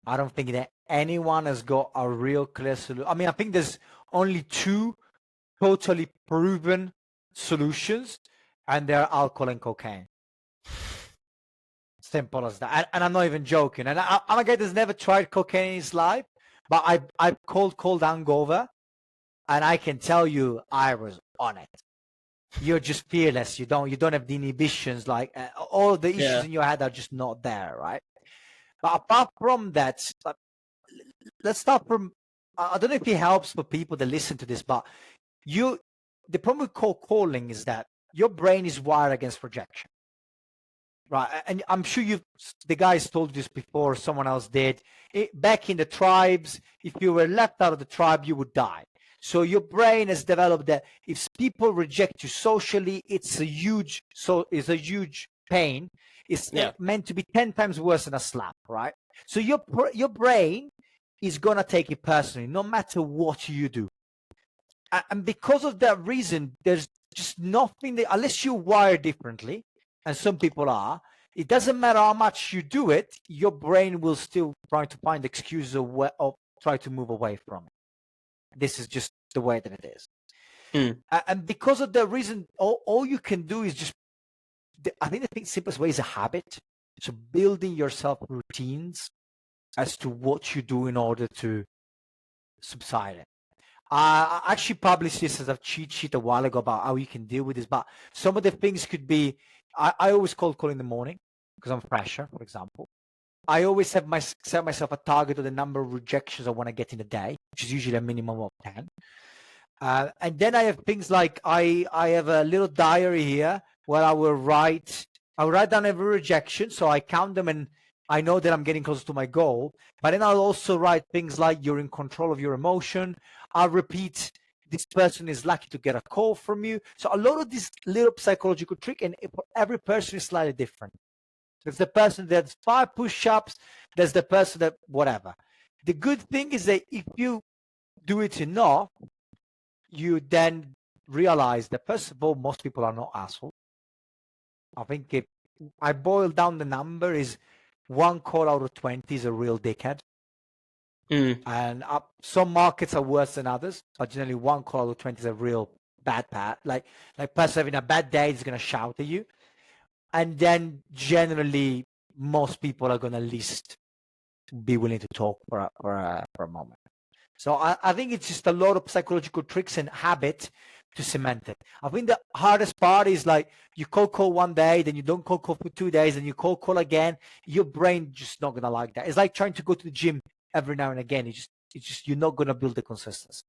[SPEAKER 2] I don't think that anyone has got a real clear solution. I mean, I think there's only 2 totally proven solutions, and they're alcohol and cocaine. Simple as that. And I'm not even joking. And I'm a guy that's never tried cocaine in his life, but I've cold hangover, and I can tell you I was on it. You're just fearless. You don't have the inhibitions. Like all the issues in your head are just not there, right? But apart from that, let's start from. I don't know if it helps for people that listen to this, but the problem with cold calling is that your brain is wired against rejection, right? And I'm sure the guys told you this before. Someone else did. Back in the tribes, if you were left out of the tribe, you would die. So your brain has developed that if people reject you socially, it's a huge pain. It's meant to be 10 times worse than a slap, right? So your brain is gonna take it personally, no matter what you do. And because of that reason, there's just nothing that, unless you wire differently, and some people are, it doesn't matter how much you do it, your brain will still try to find excuses or try to move away from it. This is just the way that it is. And because of that reason, all you can do is just, I think the simplest way is a habit. So building yourself routines as to what you do in order to subside it. I actually published this as a cheat sheet a while ago about how you can deal with this, but some of the things could be, I always cold call in the morning because I'm fresher, for example. I always set myself a target of the number of rejections I want to get in a day, which is usually a minimum of 10. And then I have things like I have a little diary here where I'll write down every rejection, so I count them and I know that I'm getting closer to my goal. But then I'll also write things like you're in control of your emotion. I'll repeat, this person is lucky to get a call from you. So a lot of this little psychological trick, and for every person is slightly different. There's the person that's 5 push-ups. There's the person that whatever. The good thing is that if you do it enough, you then realize that first of all, most people are not assholes. I think if I boil down the number, is 1 call out of 20 is a real dickhead. And some markets are worse than others, but generally 1 call out of 20 is a real bad like person having a bad day is going to shout at you. And then generally most people are going to at least be willing to talk for a moment. So I think it's just a lot of psychological tricks and habit to cement it. I think the hardest part is like you cold call one day, then you don't cold call for 2 days, and you cold call again. Your brain just not gonna like that. It's like trying to go to the gym every now and again. It's just you're not gonna build the consistency.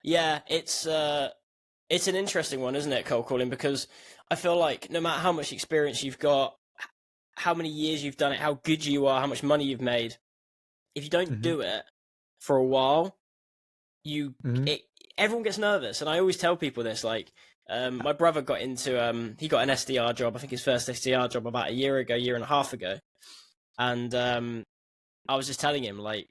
[SPEAKER 1] Yeah, it's an interesting one, isn't it, cold calling? Because I feel like no matter how much experience you've got, how many years you've done it, how good you are, how much money you've made, if you don't do it for a while, everyone gets nervous. And I always tell people this, like, my brother got into, he got an SDR job, I think his first SDR job about a year and a half ago. And I was just telling him, like,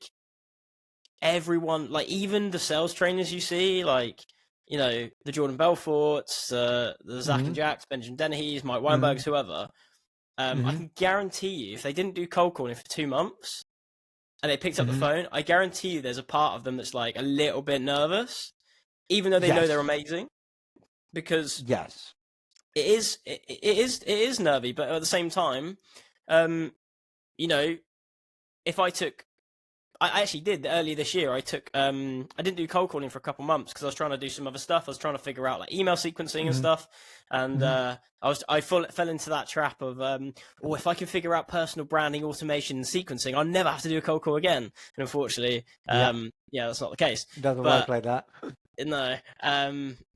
[SPEAKER 1] everyone, like even the sales trainers you see, like, you know, the Jordan Belforts, the Zach and Jacks, Benjamin Dennehy's, Mike Weinberg's, whoever, I can guarantee you, if they didn't do cold calling for 2 months and they picked up the phone, I guarantee you there's a part of them that's like a little bit nervous, even though they know they're amazing, because it is nervy, but at the same time, you know, if I actually did earlier this year. I didn't do cold calling for a couple months because I was trying to do some other stuff. I was trying to figure out like email sequencing and stuff, and I fell into that trap of if I can figure out personal branding, automation, and sequencing, I'll never have to do a cold call again. And unfortunately, that's not the case.
[SPEAKER 2] It doesn't work like that.
[SPEAKER 1] No.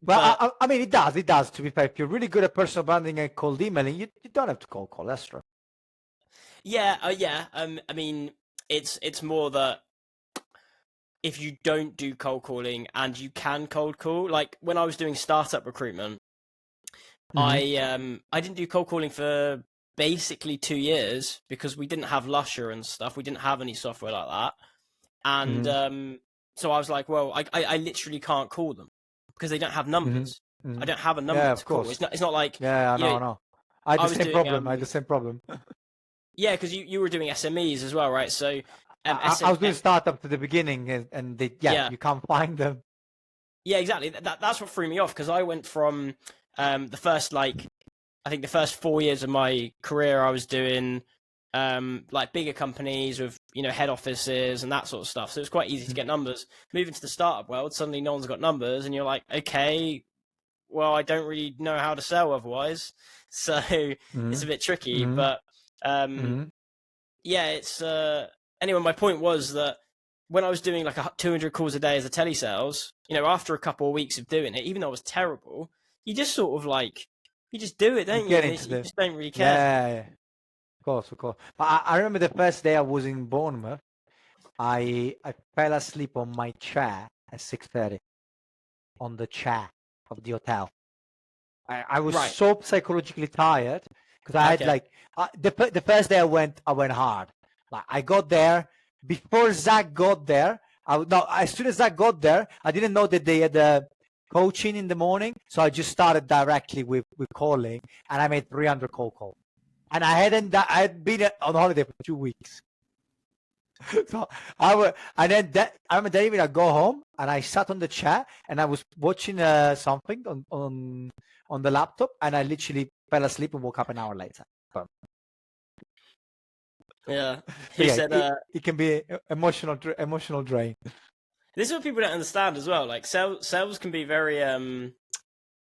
[SPEAKER 2] But I mean, it does. It does. To be fair, if you're really good at personal branding and cold emailing, you don't have to cold call. That's true.
[SPEAKER 1] Yeah. I mean, it's more that if you don't do cold calling and you can cold call, like when I was doing startup recruitment, I didn't do cold calling for basically 2 years because we didn't have Lusher and stuff. We didn't have any software like that, and so I was like, well, I literally can't call them because they don't have numbers. I don't have a number to call. It's not like
[SPEAKER 2] no. I had the same problem.
[SPEAKER 1] Yeah, because you were doing SMEs as well, right? So
[SPEAKER 2] I was doing startup to the beginning, and you can't find them.
[SPEAKER 1] Yeah, exactly. That's what threw me off, because I went from the first, like, I think the first 4 years of my career, I was doing like bigger companies with, you know, head offices and that sort of stuff. So it was quite easy to get numbers. Moving to the startup world, suddenly no one's got numbers, and you're like, okay, well, I don't really know how to sell otherwise. So it's a bit tricky, but it's anyway, my point was that when I was doing like 200 calls a day as a telesales, you know, after a couple of weeks of doing it, even though it was terrible, you just sort of like, you just do it, don't you? You just don't really care.
[SPEAKER 2] Yeah. Of course. But I remember the first day I was in Bournemouth, I fell asleep on my chair at 6:30 on the chair of the hotel. I was so psychologically tired because I had like the first day I went hard. Like I got there before Zach got there. As soon as Zach got there, I didn't know that they had coaching in the morning, so I just started directly with calling, and I made 300 cold calls. And I had been on holiday for 2 weeks. So I remember that evening I go home and I sat on the chair and I was watching something on the laptop, and I literally fell asleep and woke up an hour later.
[SPEAKER 1] Yeah,
[SPEAKER 2] it can be emotional drain.
[SPEAKER 1] This is what people don't understand as well. Like sales can be very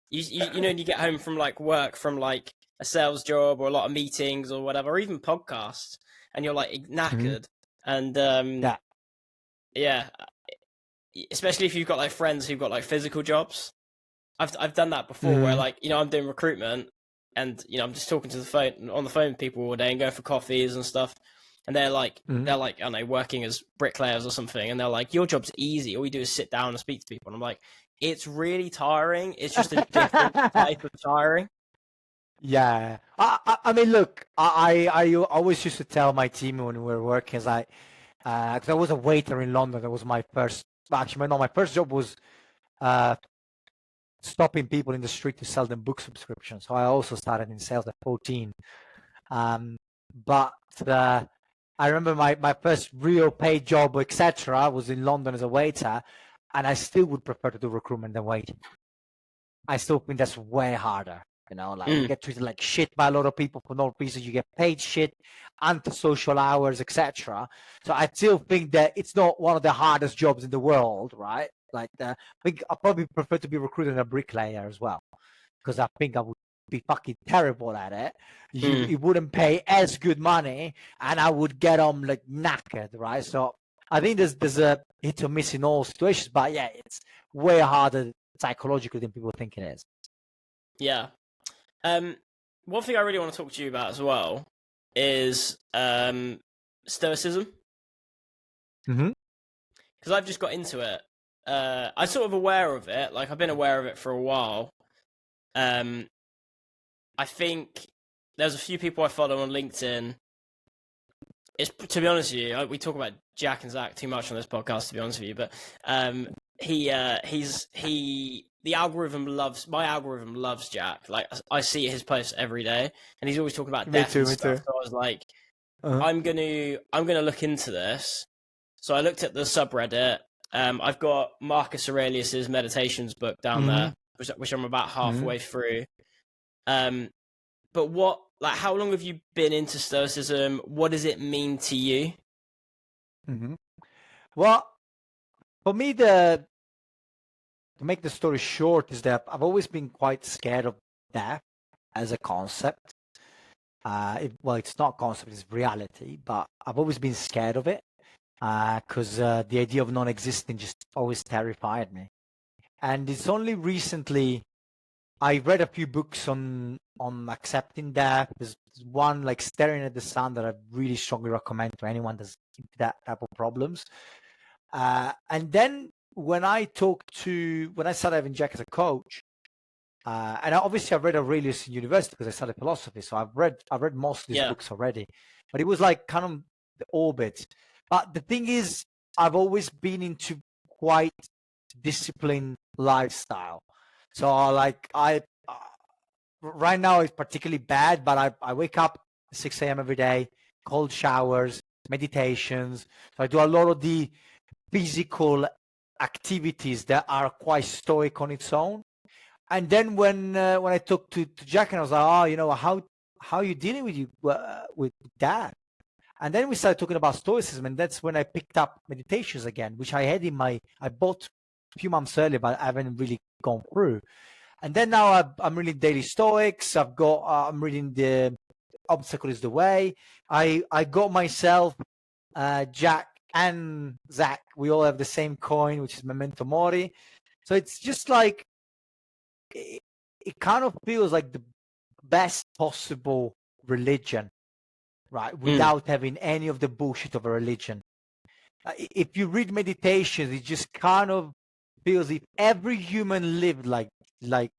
[SPEAKER 1] you know, you get home from like work from like a sales job or a lot of meetings or whatever, or even podcasts, and you're like knackered. And especially if you've got like friends who've got like physical jobs. I've done that before, where like, you know, I'm doing recruitment, and you know, I'm just talking to on the phone with people all day and going for coffees and stuff, and they're like I don't know, working as bricklayers or something, and they're like, your job's easy, all you do is sit down and speak to people, and I'm like, it's really tiring. It's just a different type of tiring.
[SPEAKER 2] Yeah, I mean, look, I always used to tell my team when we were working, is like, because I was a waiter in London. That was my first. Actually, no, my first job was stopping people in the street to sell them book subscriptions. So I also started in sales at 14. But I remember my first real paid job, etc., was in London as a waiter, and I still would prefer to do recruitment than waiting. I still think that's way harder. You know, like you get treated like shit by a lot of people for no reason. You get paid shit, anti-social hours, etc. So I still think that it's not one of the hardest jobs in the world, right? Like, I think I probably prefer to be recruited as a bricklayer as well, because I think I would be fucking terrible at it. It wouldn't pay as good money, and I would get like knackered, right? So I think there's a hit or miss in all situations, but yeah, it's way harder psychologically than people think it is.
[SPEAKER 1] Yeah. One thing I really want to talk to you about as well is Stoicism. Because I've just got into it. I'm sort of aware of it. Like, I've been aware of it for a while. I think there's a few people I follow on LinkedIn it's, to be honest with you, we talk about Jack and Zach too much on this podcast, to be honest with you, but the algorithm my algorithm loves Jack. Like, I see his posts every day, and he's always talking about death and stuff. So I was like, I'm gonna look into this. So I looked at the subreddit. I've got Marcus Aurelius's Meditations book down there, which I'm about halfway through. But how long have you been into Stoicism? What does it mean to you?
[SPEAKER 2] Well, for me, to make the story short, is that I've always been quite scared of death as a concept. It's not concept, it's reality, but I've always been scared of it because the idea of non-existing just always terrified me. And it's only recently I read a few books on accepting death. There's one, like Staring at the Sun, that I really strongly recommend to anyone that's into that type of problems. And then when I started having Jack as a coach, and obviously I read Aurelius in university because I studied philosophy, so I've read most of these books already. But it was like kind of the orbit. But the thing is, I've always been into quite disciplined lifestyle. So right now it's particularly bad, but I wake up 6 a.m. every day, cold showers, meditations. So I do a lot of the physical activities that are quite stoic on its own. And then when I talked to Jack, and I was like, how are you dealing with that? And then we started talking about Stoicism, and that's when I picked up meditations again, which I bought a few months earlier, but I haven't really gone through. And then now I'm reading Daily Stoics. I'm reading The Obstacle is the Way. I got myself, Jack and Zach, we all have the same coin, which is Memento Mori. So it's just like, it kind of feels like the best possible religion, right? Without having any of the bullshit of a religion. If you read meditations, it just kind of feels if every human lived like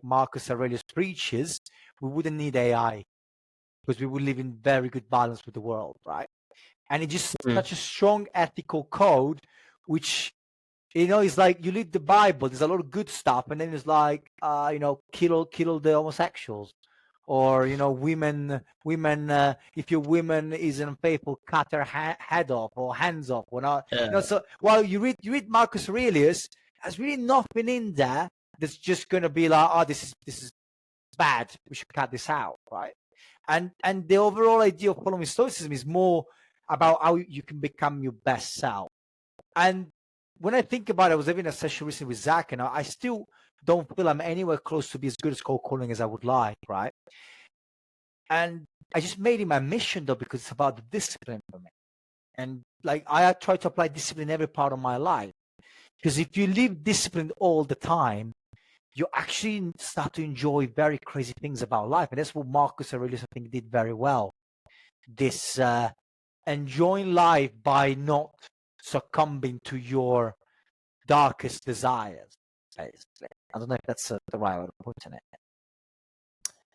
[SPEAKER 2] Marcus Aurelius preaches, we wouldn't need AI because we would live in very good balance with the world, right? And it's just such a strong ethical code, which, it's like you read the Bible, there's a lot of good stuff, and then it's like, kill the homosexuals, or women. If your woman is unfaithful, cut her head off or hands off, or not. So while you read Marcus Aurelius, there's really nothing in there that's just going to be like, this is bad, we should cut this out, right? And the overall idea of following Stoicism is more about how you can become your best self. And when I think about it, I was having a session recently with Zach, and I still don't feel I'm anywhere close to be as good as cold calling as I would like, right? And I just made it my mission, though, because it's about the discipline for me. And like, I try to apply discipline in every part of my life. Because if you live disciplined all the time, you actually start to enjoy very crazy things about life. And that's what Marcus Aurelius, I think, did very well. This enjoying life by not succumbing to your darkest desires, basically. I don't know if that's the right way of putting it.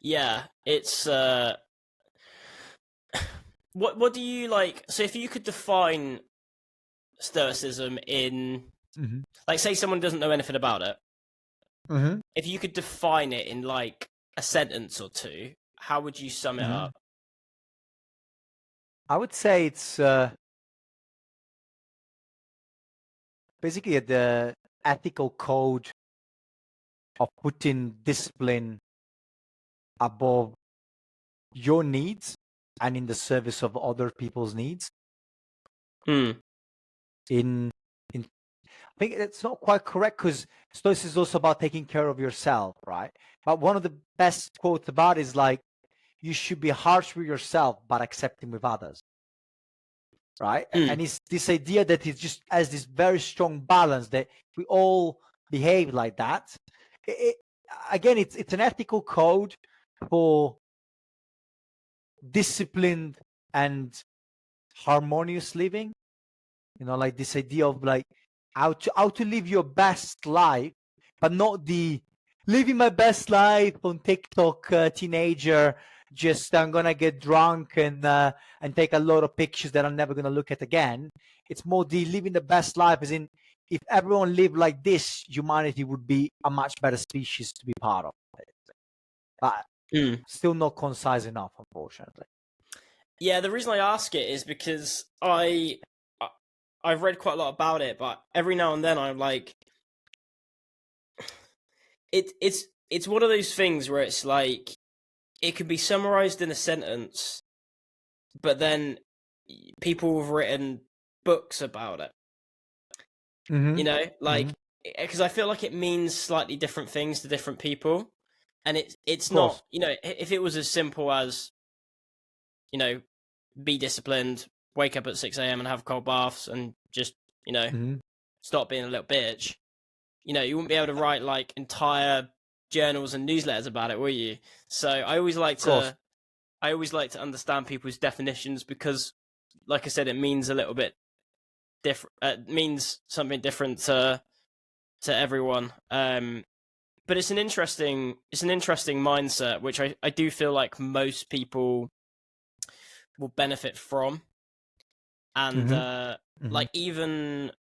[SPEAKER 1] Yeah, it's what do you like? So if you could define Stoicism in, like, say someone doesn't know anything about it, if you could define it in like a sentence or two, how would you sum it up?
[SPEAKER 2] I would say it's basically the ethical code of putting discipline above your needs and in the service of other people's needs. I think it's not quite correct, because Stoicism is also about taking care of yourself, right? But one of the best quotes about it is like, you should be harsh with yourself but accepting with others, right? And it's this idea that it just has this very strong balance, that we all behave like that. Again, it's an ethical code for disciplined and harmonious living. Like this idea of like how to live your best life, but not the living my best life on TikTok teenager just I'm gonna get drunk and take a lot of pictures that I'm never gonna look at again. It's more the living the best life, as in, if everyone lived like this, humanity would be a much better species to be part of. But still not concise enough, unfortunately.
[SPEAKER 1] Yeah, the reason I ask it is because I've read quite a lot about it, but every now and then I'm like, it's one of those things where it's like it could be summarized in a sentence, but then people have written books about it.
[SPEAKER 2] Mm-hmm.
[SPEAKER 1] You know, like, because I feel like it means slightly different things to different people, and it's not, you know, if it was as simple as, you know, be disciplined, wake up at 6 a.m. and have cold baths, and just, you know, stop being a little bitch. You know, you wouldn't be able to write like entire journals and newsletters about it, will you? So I always like to understand people's definitions because, like I said, it means a little bit different. It means something different to everyone. But it's an interesting mindset, which I do feel like most people will benefit from. And like even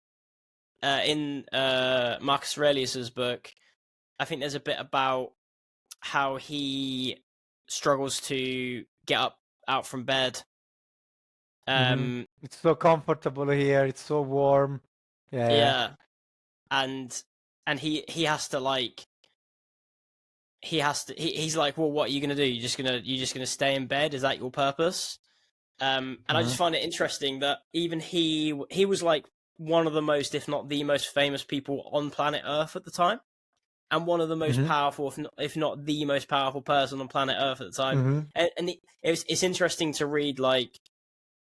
[SPEAKER 1] in Marcus Aurelius's book, I think there's a bit about how he struggles to get up out from bed.
[SPEAKER 2] It's so comfortable here. It's so warm.
[SPEAKER 1] Yeah. And he has to like he's like, well, what are you gonna do? You're just gonna stay in bed? Is that your purpose? And I just find it interesting that even he was like one of the most, if not the most famous people on planet Earth at the time, and one of the most powerful, if not the most powerful person on planet Earth at the time. And it's interesting to read like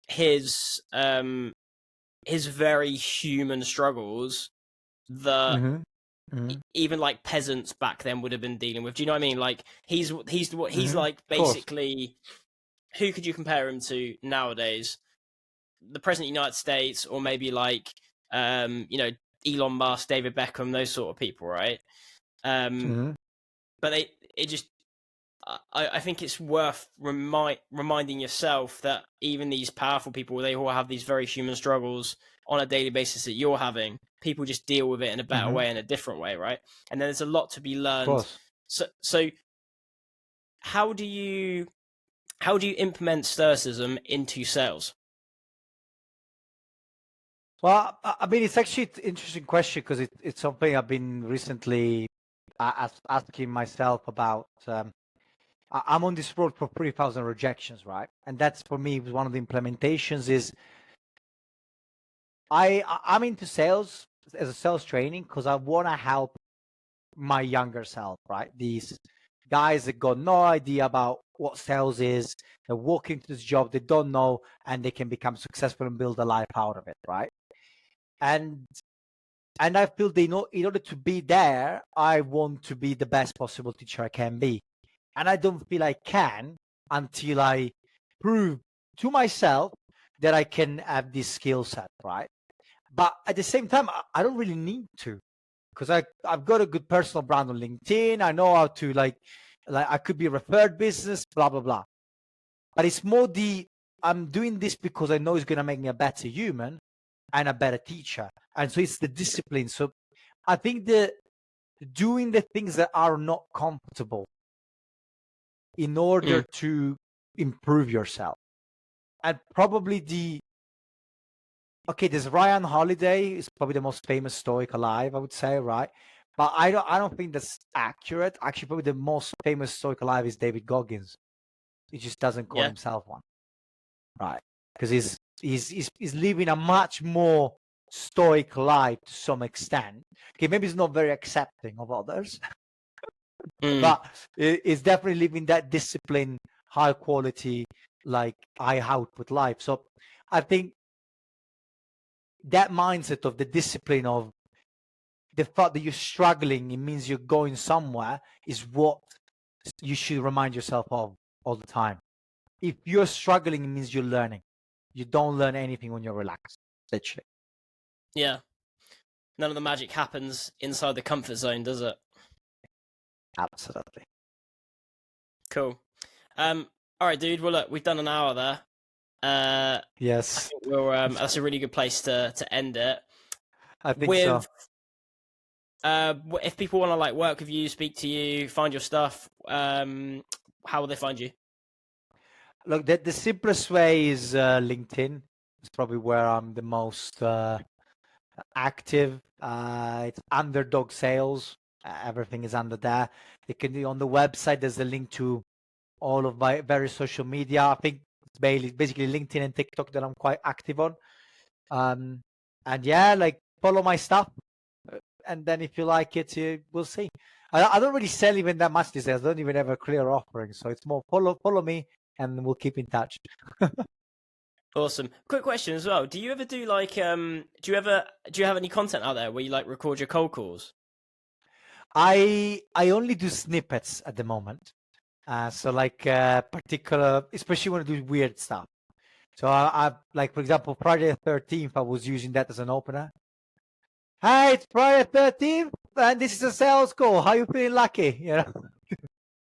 [SPEAKER 1] his very human struggles that even like peasants back then would have been dealing with. Do you know what I mean? Like he's like basically, who could you compare him to nowadays? The president of the United States, or maybe like you know, Elon Musk, David Beckham, those sort of people, right? But it just, I think it's worth reminding yourself that even these powerful people, they all have these very human struggles on a daily basis that you're having. People just deal with it in a better way, in a different way, right? And then there's a lot to be learned. So how do you implement Stoicism into sales?
[SPEAKER 2] Well, I mean, it's actually an interesting question because it's something I've been recently asking myself about. I'm on this road for 3,000 rejections, right? And that's, for me, one of the implementations is I'm into sales as a sales training because I want to help my younger self, right? These guys that got no idea about what sales is, they're walking into this job, they don't know, and they can become successful and build a life out of it, right? And I feel they know, in order to be there, I want to be the best possible teacher I can be. And I don't feel I can until I prove to myself that I can have this skill set, right? But at the same time, I don't really need to, because I've got a good personal brand on LinkedIn. I know how to like I could be a referred business, blah, blah, blah. But it's more I'm doing this because I know it's going to make me a better human and a better teacher. And so it's the discipline. So I think that doing the things that are not comfortable in order to improve yourself. And probably there's Ryan Holiday is probably the most famous Stoic alive, I would say, right? But I don't think that's accurate. Actually, probably the most famous Stoic alive is David Goggins. He just doesn't call himself one, right? Because he's living a much more stoic life to some extent. Okay, maybe he's not very accepting of others, but he's definitely living that discipline, high quality, like high output life. So I think that mindset of the discipline of the fact that you're struggling, it means you're going somewhere, is what you should remind yourself of all the time. If you're struggling, it means you're learning. You don't learn anything when you're relaxed, literally.
[SPEAKER 1] Yeah. None of the magic happens inside the comfort zone, does it?
[SPEAKER 2] Absolutely.
[SPEAKER 1] Cool. All right, dude. Well, look, we've done an hour there. I
[SPEAKER 2] Yes,
[SPEAKER 1] think that's a really good place to end it.
[SPEAKER 2] I think so.
[SPEAKER 1] With if people want to like work with you, speak to you, find your stuff, how will they find you?
[SPEAKER 2] Look, the simplest way is LinkedIn. It's probably where I'm the most active. It's Underdog Sales. Everything is under there. You can do on the website. There's a link to all of my various social media. I think it's basically LinkedIn and TikTok that I'm quite active on. And yeah, like follow my stuff. And then if you like it, we'll see. I don't really sell even that much these days. I don't even have a clear offering. So it's more follow me and we'll keep in touch.
[SPEAKER 1] Awesome. Quick question as well. Do you ever do like do you have any content out there where you like record your cold calls?
[SPEAKER 2] I only do snippets at the moment. So like particular, especially when I do weird stuff. So I like, for example, Friday the 13th, I was using that as an opener. Hey, it's Friday 13th, and this is a sales call. How you feeling lucky? You know?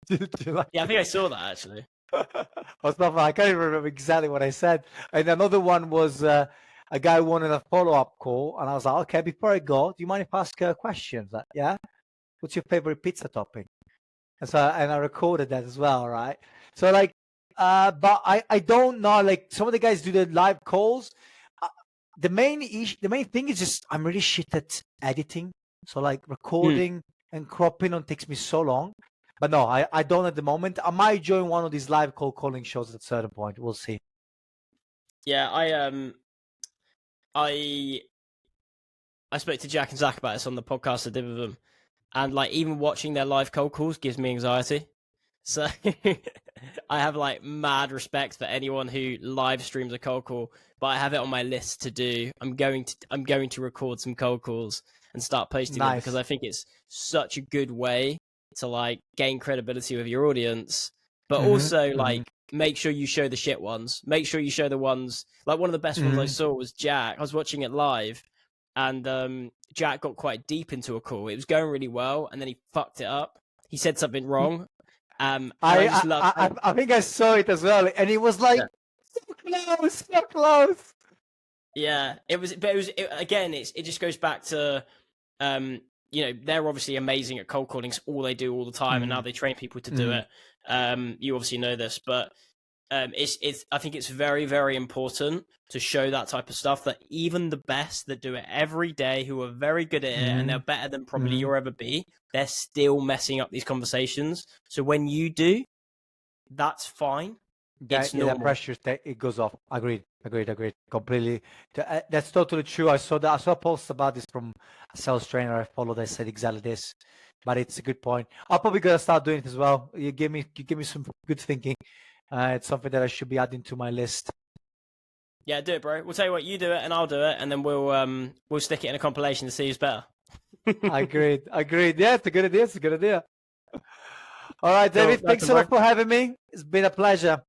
[SPEAKER 1] Yeah, I think I saw that actually.
[SPEAKER 2] Or stuff. I can't even remember exactly what I said. And another one was a guy wanted a follow-up call, and I was like, okay, before I go, do you mind if I ask questions? Like, yeah. What's your favorite pizza topping? And I recorded that as well, right? So like, but I don't know. Like some of the guys do the live calls. The main thing is just I'm really shit at editing. So like recording and cropping on takes me so long. But no, I don't at the moment. I might join one of these live calling shows at a certain point. We'll see.
[SPEAKER 1] Yeah, I spoke to Jack and Zach about this on the podcast I did with them, and like even watching their live cold calls gives me anxiety. So I have like mad respect for anyone who live streams a cold call, but I have it on my list to do. I'm going to record some cold calls and start posting them because I think it's such a good way to like gain credibility with your audience, but also like make sure you show the shit ones. Make sure you show the ones like one of the best ones I saw was Jack. I was watching it live, and Jack got quite deep into a call. It was going really well, and then he fucked it up. He said something wrong.
[SPEAKER 2] I think I saw it as well, and it was like so close.
[SPEAKER 1] Yeah, it was, but again. It just goes back to, they're obviously amazing at cold calling. It's all they do all the time, and now they train people to do it. You obviously know this, but it's. I think it's very, very important to show that type of stuff. That even the best that do it every day, who are very good at it, and they're better than probably you'll ever be, they're still messing up these conversations. So when you do, that's fine. It's normal.
[SPEAKER 2] The pressure it goes off. Agreed. Completely. That's totally true. I saw a post about this from a sales trainer I followed. They said exactly this, but it's a good point. I'm probably gonna start doing it as well. You give me some good thinking. It's something that I should be adding to my list.
[SPEAKER 1] Yeah, do it, bro. We'll tell you what, you do it and I'll do it, and then we'll stick it in a compilation to see who's better.
[SPEAKER 2] Agreed. Yeah, it's a good idea. All right, David. Thanks a lot for having me. It's been a pleasure.